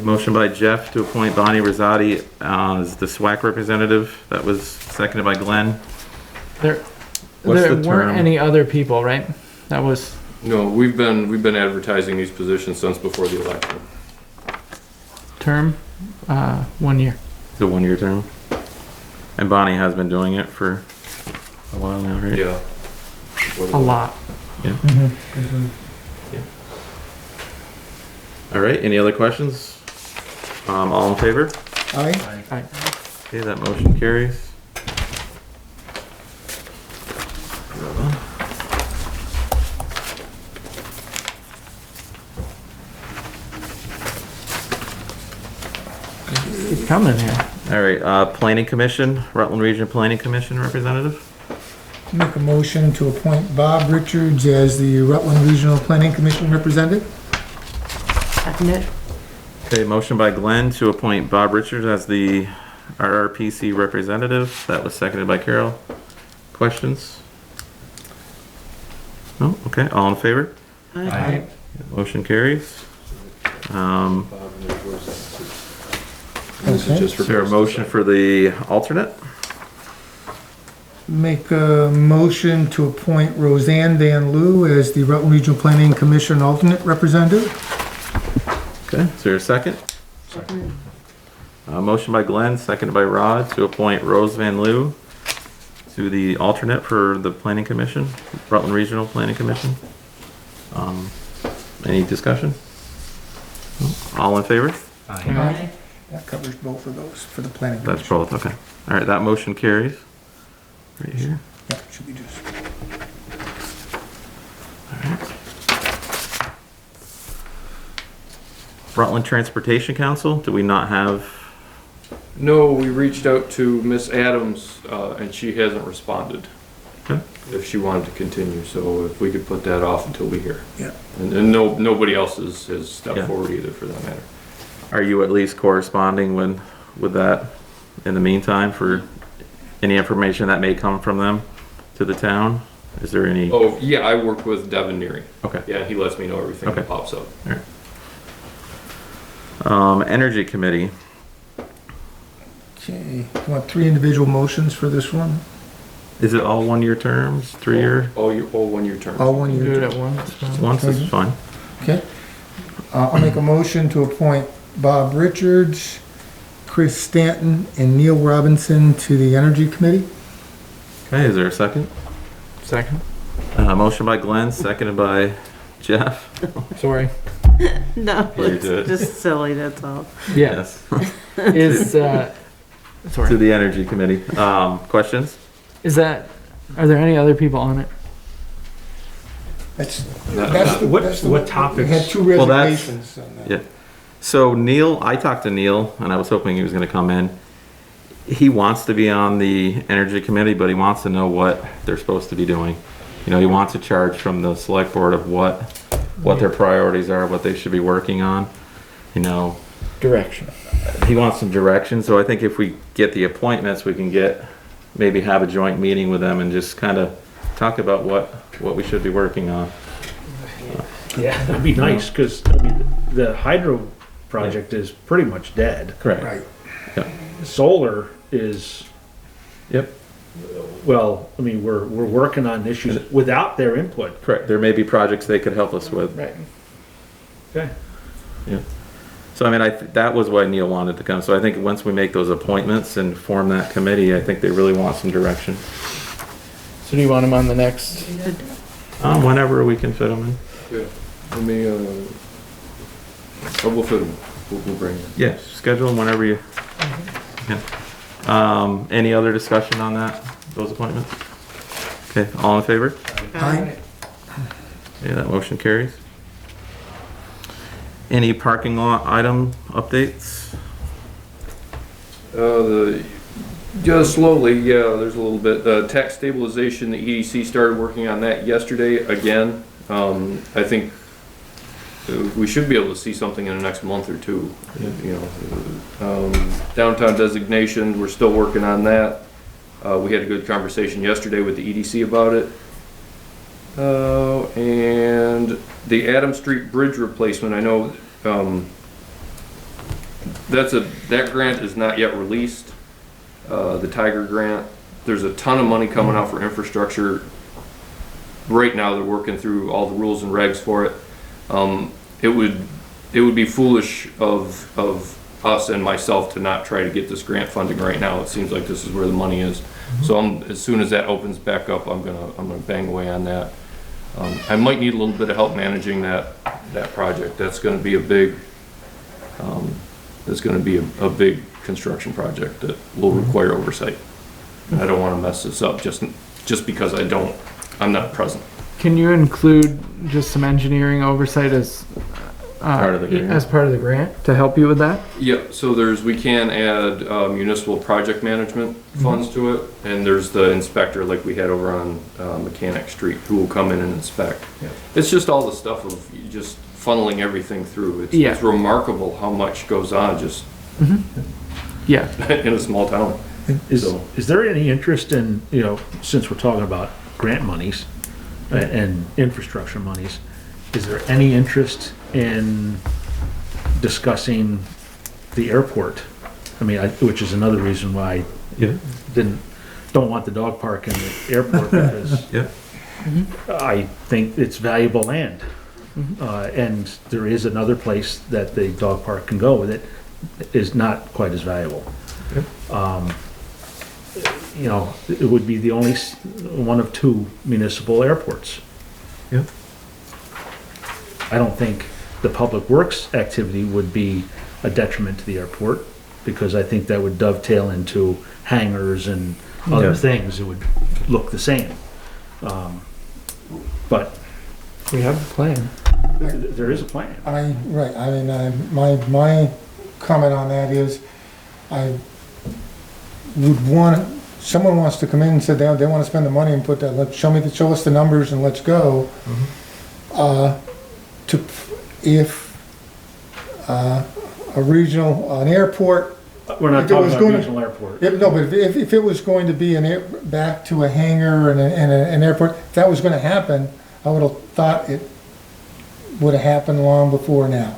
Motion by Jeff to appoint Bonnie Rosati as the SWAC representative. That was seconded by Glenn. There What's the weren't term? any other people, right? That was, No, we've been advertising these positions since before the election. term, 1 year. The 1-year term. And Bonnie has been doing it for a while now, right? Yeah. A lot. Yeah. All right, any other questions? All in favor? Aye. Okay, that motion carries. Keep coming here. All right, Planning Commission, Rutland Region Planning Commission representative. Make a motion to appoint Bob Richards as the Rutland Regional Planning Commission representative. Second it. Okay, motion by Glenn to appoint Bob Richards as the RRPC representative. That was seconded by Carol. Questions? No? Okay, all in favor? Aye. Motion carries. This is just for. Is there a motion for the alternate? Make a motion to appoint Roseanne Van Loo as the Rutland Regional Planning Commission alternate representative. Okay, is there a second? Second. Motion by Glenn, seconded by Rod to appoint Rose Van Loo to the alternate for the Planning Commission, Rutland Regional Planning Commission. Any discussion? All in favor? Aye. That covers both of those for the planning That's commission. both, okay. All right, that motion carries. Right here. Yeah, should be just. Rutland Transportation Council, do we not have? No, we reached out to Miss Adams, and she hasn't responded. Okay. If she wanted to continue, so if we could put that off until we hear. Yeah. And nobody else has stepped Yeah. forward either, for that matter. Are you at least corresponding with that in the meantime for any information that may come from them to the town? Is there any? Oh, yeah, I work with Devin Neary. Okay. Yeah, he lets me know everything Okay. that pops up. Energy Committee. Okay, you want 3 individual motions for this one? Is it all 1-year terms, 3-year? All 1-year terms. All 1 year? Do it at once. Once is fine. Okay. I'll make a motion to appoint Bob Richards, Chris Stanton, and Neil Robinson to the Energy Committee. Okay, is there a second? Second. Motion by Glenn, seconded by Jeff. Sorry. No, You it's do it. just silly, that's all. Yes. Yes. Is, To sorry. the Energy Committee. Questions? Are there any other people on it? That's Not- the- What- that's the- what topics? We had 2 Well, that's- reservations on that. Yeah. So Neil, I talked to Neil and I was hoping he was gonna come in. He wants to be on the Energy Committee, but he wants to know what they're supposed to be doing. You know, he wants a charge from the select board of what their priorities are, what they should be working on. You know, Direction. he wants some direction, so I think if we get the appointments, we can maybe have a joint meeting with them and just kind of talk about what we should be working on. Yeah, that'd be nice, because, the hydro project is pretty much dead. Correct. Right. Solar is, Yep, well, we're working on issues without their input. correct. There may be projects they could help us with. Right. Okay. So I mean, that was why Neil wanted to come. So I think once we make those appointments and form that committee, I think they really want some direction. So do you want him on the next? Whenever we can fit them in. Yeah. Let me, we'll fit him. We'll bring him. Yeah, schedule them whenever you can. Any other discussion on those appointments? Okay, all in favor? Aye. Yeah, that motion carries. Any parking lot item updates? Just slowly, yeah, there's a little bit. Tax stabilization, the EDC started working on that yesterday again. I think we should be able to see something in the next month or two. You know, downtown designation, we're still working on that. We had a good conversation yesterday with the EDC about it. And the Adam Street Bridge replacement, I know, that grant is not yet released. The Tiger grant, there's a ton of money coming out for infrastructure. Right now, they're working through all the rules and regs for it. It would be foolish of us and myself to not try to get this grant funding right now. It seems like this is where the money is. So as soon as that opens back up, I'm gonna bang away on that. I might need a little bit of help managing that project. That's gonna be a big, a big construction project that will require oversight. I don't wanna mess this up just because I'm not present. Can you include just some engineering oversight as Part of the grant. as part of the grant to help you with that? Yeah, so we can add municipal project management funds to it, and there's the inspector like we had over on Mechanic Street who will come in and inspect. Yeah. It's just all the stuff of just funneling everything through. Yeah. It's remarkable how much goes on just Yeah. in a small town. Is there any interest in, since we're talking about grant monies and infrastructure monies, is there any interest in discussing the airport? Which is another reason why Yeah. don't want the dog park in the airport, because Yeah. I think it's valuable land. And there is another place that the dog park can go that is not quite as valuable. It would be the only one of 2 municipal airports. Yeah. I don't think the public works activity would be a detriment to the airport, because I think that would dovetail into hangars and other Yeah. things. It would look the same. But We have a plan. There is a plan. Right, I mean, my comment on that is, I would want, someone wants to come in and say they want to spend the money and put that, show us the numbers and let's go. If a regional, an airport. We're not If it was talking about gonna- regional airport. No, but if it was going to be back to a hangar and an airport, if that was gonna happen, I would have thought it would have happened long before now.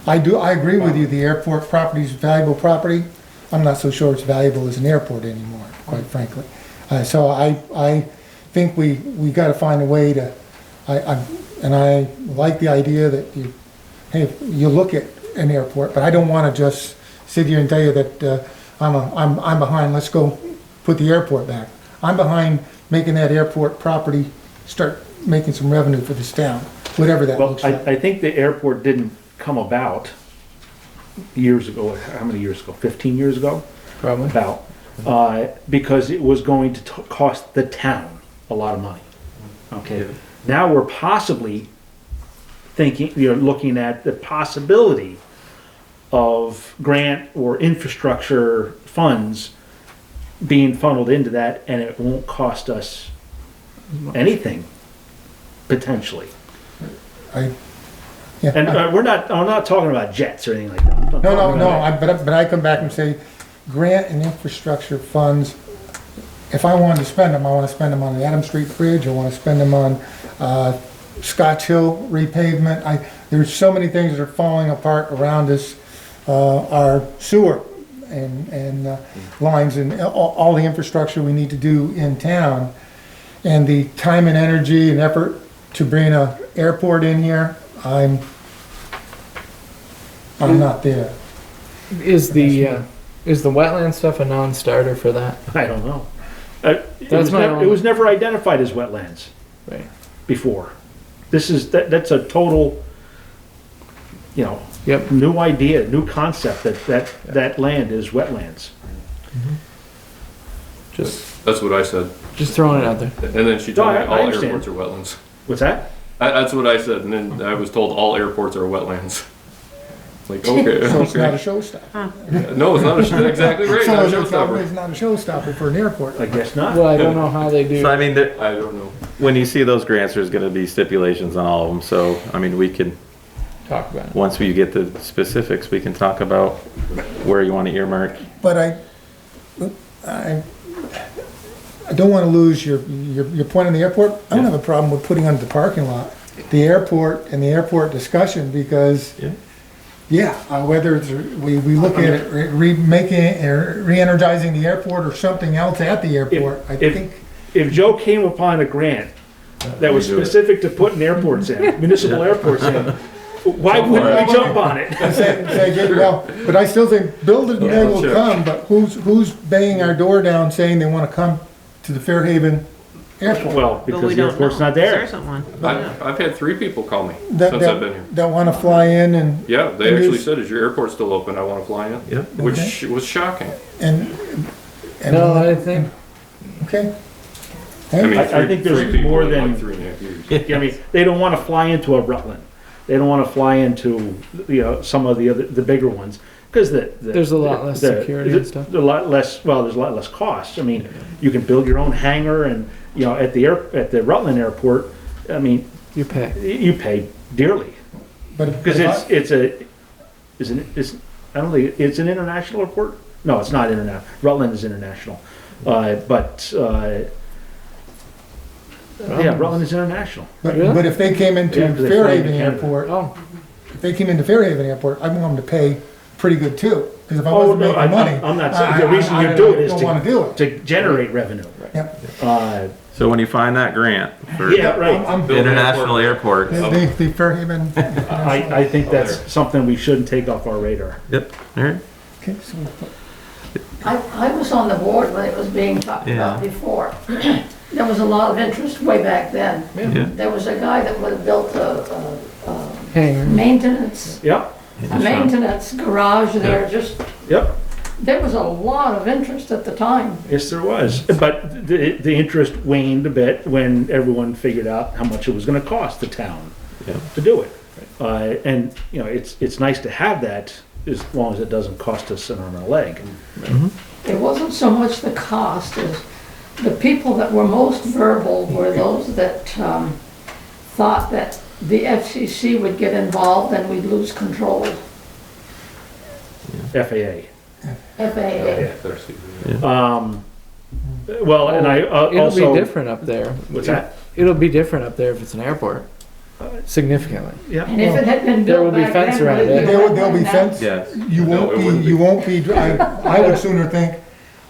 I agree with you, the airport property is valuable property. I'm not so sure it's valuable as an airport anymore, quite frankly. So I think we gotta find a way to, I like the idea that you look at an airport, but I don't wanna just sit here and tell you that, I'm behind, let's go put the airport back. I'm behind making that airport property start making some revenue for this town, whatever that Well, looks like. I think the airport didn't come about years ago. How many years ago? 15 years ago? Probably. About. Because it was going to cost the town a lot of money. Okay. Now we're possibly thinking, looking at the possibility of grant or infrastructure funds being funneled into that, and it won't cost us anything, potentially. Yeah, And I'm not talking about jets or anything like that. I'm talking No, about- but I come back and say, grant and infrastructure funds, if I wanted to spend them, I wanna spend them on the Adams Street Bridge, I wanna spend them on, Scotch Hill repavement. There's so many things that are falling apart around us, our sewer and lines and all the infrastructure we need to do in town. And the time and energy and effort to bring a airport in here, I'm not there. Is the wetland stuff a non-starter for that? I don't know. That's my It was never identified as wetlands Right. before. That's a total, Yep. new idea, new concept that land is wetlands. That's what I said. Just throwing it out there. And then she told me I all understand. airports are wetlands. What's that? That's what I said, and then I was told all airports are wetlands. Like, okay, So it's not a okay. showstopper. No, it's not exactly right, not a So it's showstopper. not a showstopper for an airport. I guess not. Well, I don't know how they do. So I mean, I don't know. when you see those grants, there's gonna be stipulations on all of them, so, I mean, we can, Talk about it. once we get the specifics, we can talk about where you wanna earmark. But I don't wanna lose your point on the airport. I don't have a problem with putting under the parking lot, the airport and the airport discussion, because whether it's, we look at it, remaking it, or re-energizing the airport or something else at the airport, I think. If Joe came upon a grant that was specific to putting airports in, municipal airports in, why wouldn't we jump on it? But I still think building day will come, but who's banging our door down saying they wanna come to the Fairhaven Airport? Well, But because we the don't airport's know. not There there. isn't one. I've had 3 people call me That, since I've been here. that wanna fly in and. Yeah, they and actually use- said, is your airport still open? I want to fly in. Yeah. Which was shocking. And. No, I think Okay. I mean, I think there's three people more in than- like 3.5 years. I mean, they don't wanna fly into a Rutland. They don't wanna fly into, some of the bigger ones, because there's a lot less security and stuff. There's a lot less cost. I mean, you can build your own hangar and, at the Rutland Airport, I mean, You pay. you pay dearly. But. Because it's I don't think, it's an international airport? No, it's not international. Rutland is international. Rutland is international. But if they came into Yeah, 'cause they fly Fairhaven into Canada. Airport, Oh, if they came into Fairhaven Airport, I want them to pay pretty good too. Because if I Oh, wasn't no, making money. I'm not saying, the reason you do it is I don't wanna do it. to generate revenue. Yep. So when you find that grant for Yeah, right. I'm- international airports, The Fairhaven. I think that's something we shouldn't take off our radar. yep, alright, Okay, so I was on the board when it was being talked about Yeah. before. There was a lot of interest way back then. yeah. There was a guy that would have built a hangar. maintenance Yep, garage there, yep. there was a lot of interest at the time. Yes, there was. But the interest waned a bit when everyone figured out how much it was gonna cost the town Yeah. to do it. And, you know, it's nice to have that as long as it doesn't cost us an arm and a leg. It wasn't so much the cost as the people that were most verbal were those that thought that the FCC would get involved and we'd lose control. FAA. FAA. Well, and I It'll also. be different up there. What's that? It'll be different up there if it's an airport. Significantly. Yeah. And if it had been There built will be back fence then, around we'd it. be There'll right be now. fence. Yes. You No, it wouldn't be. you won't be, I would sooner think,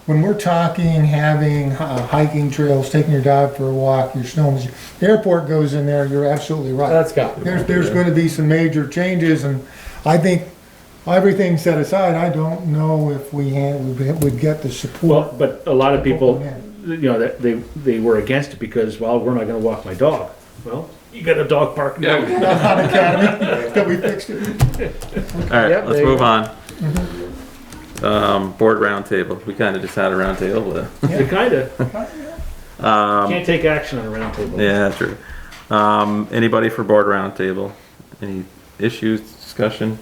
when we're talking having hiking trails, taking your dog for a walk, your snow, the airport goes in there, you're absolutely right. Let's go. There's gonna be some major changes, and I think everything set aside, I don't know if we would get the support. Well, but a lot of people, you know, that they were against it because, well, we're not gonna walk my dog. Well, you got a dog park now. Not Academy, that we fixed it. All right, Yep, let's there you move go. on. Board roundtable. We kind of just had a roundtable with You kinda, it. can't take action on a round table. Yeah, true. Anybody for board roundtable? Any issues, discussion?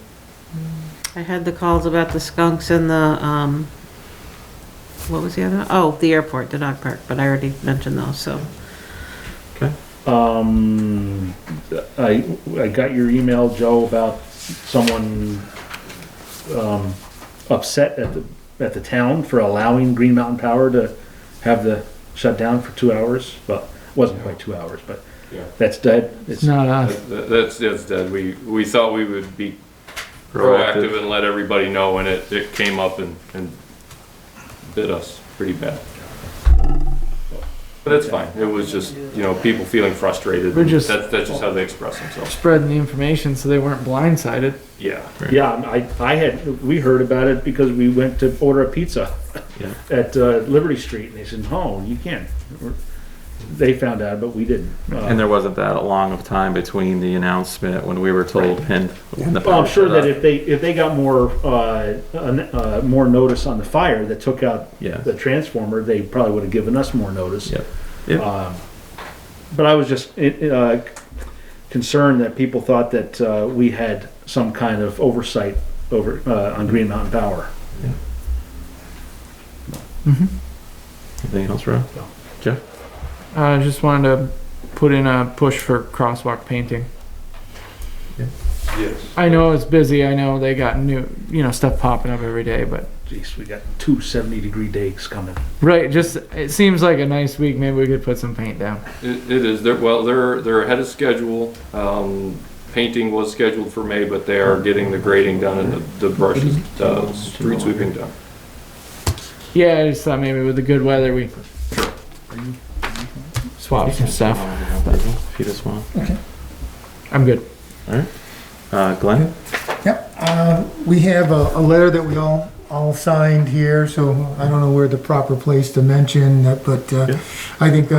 I had the calls about the skunks and the, what was the other one? Oh, the airport, the dog park, but I already mentioned those, so. I got your email, Joe, about someone, upset at the town for allowing Green Mountain Power to have the shut down for 2 hours. Well, it wasn't quite 2 hours, but Yeah. that's dead. It's not us. That's dead. We thought we would be proactive and let everybody know, and it came up and bit us pretty bad. But it's fine. It was just, you know, people feeling frustrated. We're just- That's just how they express themselves. Spreading the information so they weren't blindsided. Yeah. Yeah, we heard about it because we went to order a pizza Yeah. at Liberty Street, and they said, "No, you can't." They found out, but we didn't. And there wasn't that long of time between the announcement when we were told and when the Well, I'm power sure shut that off. if they got more notice on the fire that took out Yeah. the transformer, they probably would have given us more notice. Yep. Yep. But I was just concerned that people thought that we had some kind of oversight over on Green Mountain Power. Anything else, Rob? No. Jeff? I just wanted to put in a push for crosswalk painting. Yes. I know it's busy. I know they got new, stuff popping up every day, but Jeez, we got 2 70-degree days coming. right, just it seems like a nice week. Maybe we could put some paint down. It is. They're ahead of schedule. Painting was scheduled for May, but they are getting the grading done and the brushes, street sweeping done. Yeah, I just thought maybe with the good weather we swap some stuff. If you just want. I'm good. Glenn? Yep, we have a letter that we all signed here, so I don't know where the proper place to mention that, but I think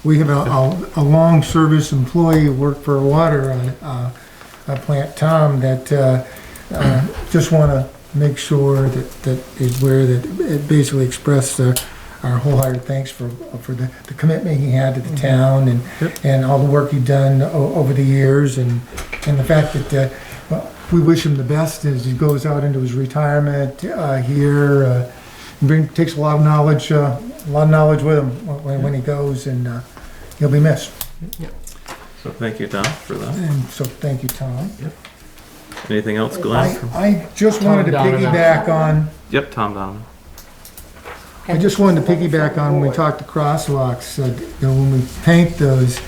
we have a long service employee who worked for a water plant, Thom, that just want to make sure that is where that it basically expressed our wholehearted thanks for the commitment he had to the town and all the work he'd done over the years and the fact that we wish him the best as he goes out into his retirement here. Takes a lot of knowledge with him when he goes, and he'll be missed. So thank you, Tom, for that. And so thank you, Thom. Anything else, Glenn? I just wanted to piggyback on. Yep, Tom Donovan. I just wanted to piggyback on when we talked to crosswalks, when we paint those,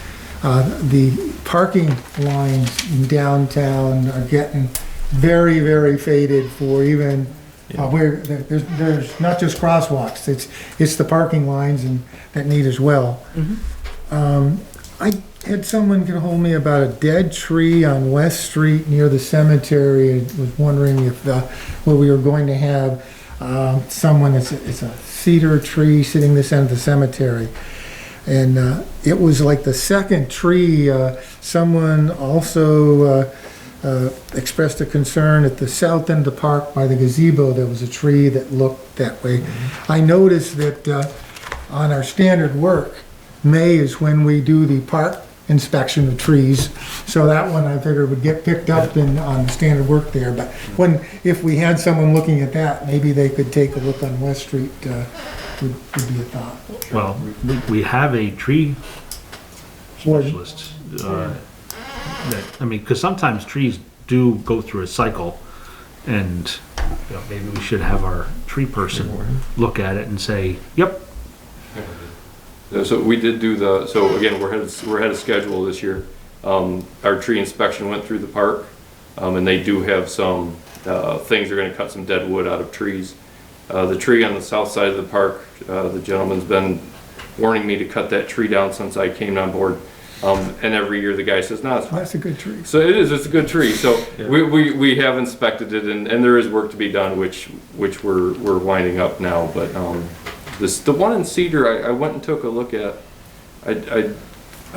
the parking lines in downtown are getting very, very faded for even, where there's not just crosswalks, it's the parking lines and that need as well. I had someone get a hold of me about a dead tree on West Street near the cemetery. I was wondering if, where we were going to have someone, it's a cedar tree sitting this end of the cemetery. And it was like the second tree. Someone also expressed a concern at the south end of the park by the gazebo. There was a tree that looked that way. I noticed that on our standard work, May is when we do the park inspection of trees. So that one I figured would get picked up on standard work there. But if we had someone looking at that, maybe they could take a look on West Street, would be a thought. Well, we have a tree Warden. specialist. Because sometimes trees do go through a cycle, and maybe we should have our tree person look at it and say, yep. So we did do so again, we're ahead of schedule this year. Our tree inspection went through the park, and they do have some things. They're gonna cut some dead wood out of trees. The tree on the south side of the park, the gentleman's been warning me to cut that tree down since I came on board. And every year the guy says, no, it's fine. That's a good tree. So it's a good tree. So we have inspected it, and there is work to be done, which we're winding up now. But the one in Cedar, I went and took a look at. I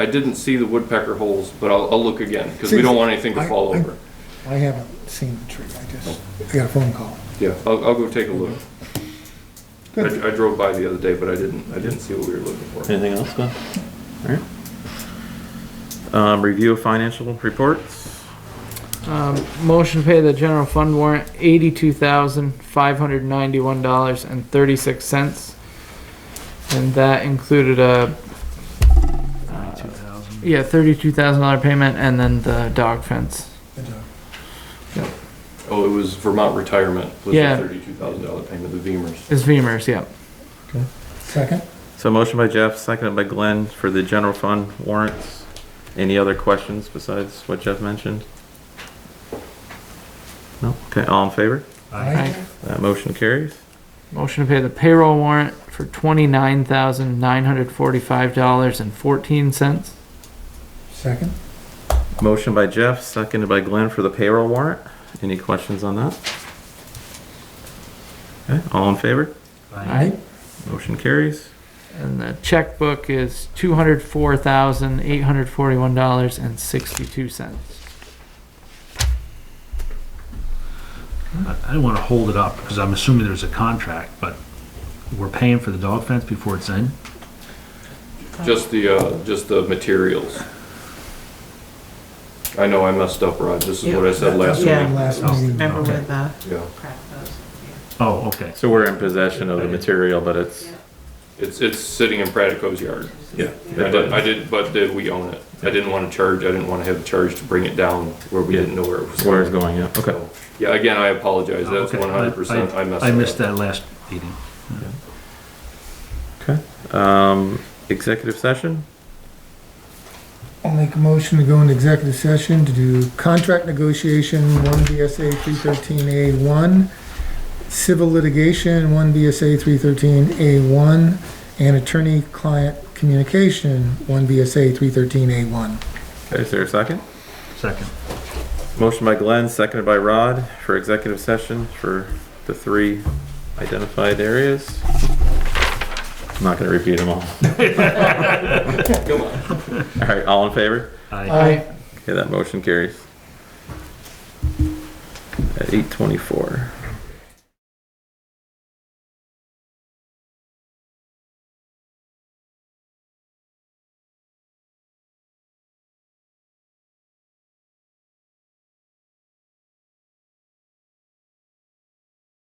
didn't see the woodpecker holes, but I'll look again, because we don't want anything to fall over. I haven't seen the tree, I got a phone call. Yeah, I'll go take a look. Good. I drove by the other day, but I didn't see what we were looking for. Anything else, Ben? All right. Review of financial reports. Motion to pay the general fund warrant $82,591.36. And that included a $32,000 payment, and then the dog fence. Oh, it was Vermont Retirement, was Yeah. the $32,000 payment, the Beamers. It's Beamers, yeah. Second? So motion by Jeff, seconded by Glenn for the general fund warrants. Any other questions besides what Jeff mentioned? No? Okay, all in favor? Aye. That motion carries. Motion to pay the payroll warrant for $29,945.14. Second? Motion by Jeff, seconded by Glenn for the payroll warrant. Any questions on that? Okay, all in favor? Aye. Motion carries. And the checkbook is $204,841.62. I don't want to hold it up, because I'm assuming there's a contract, but we're paying for the dog fence before it's in? Just the materials. I know I messed up, Rod. This is what I said last week. Yeah. Last meeting. Remember Okay. with the Yeah. crack those? Oh, okay. So we're in possession of the material, but it's, It's sitting in Pratico's yard. yeah. But we own it. I didn't want to have a charge to bring it down where we didn't know where it was Where it's going, yeah. Okay. So, yeah, again, I apologize. That's Okay. 100%. I messed I up. missed that last meeting. Okay. Executive session? I'll make a motion to go into executive session to do contract negotiation, 1 VSA 313A1, civil litigation, 1 VSA 313A1, and attorney-client communication, 1 VSA 313A1. Okay, is there a second? Second. Motion by Glenn, seconded by Rod for executive session for the 3 identified areas. I'm not gonna repeat them all. Come on. All right, all in favor? Aye. Okay, that motion carries. At 8:24.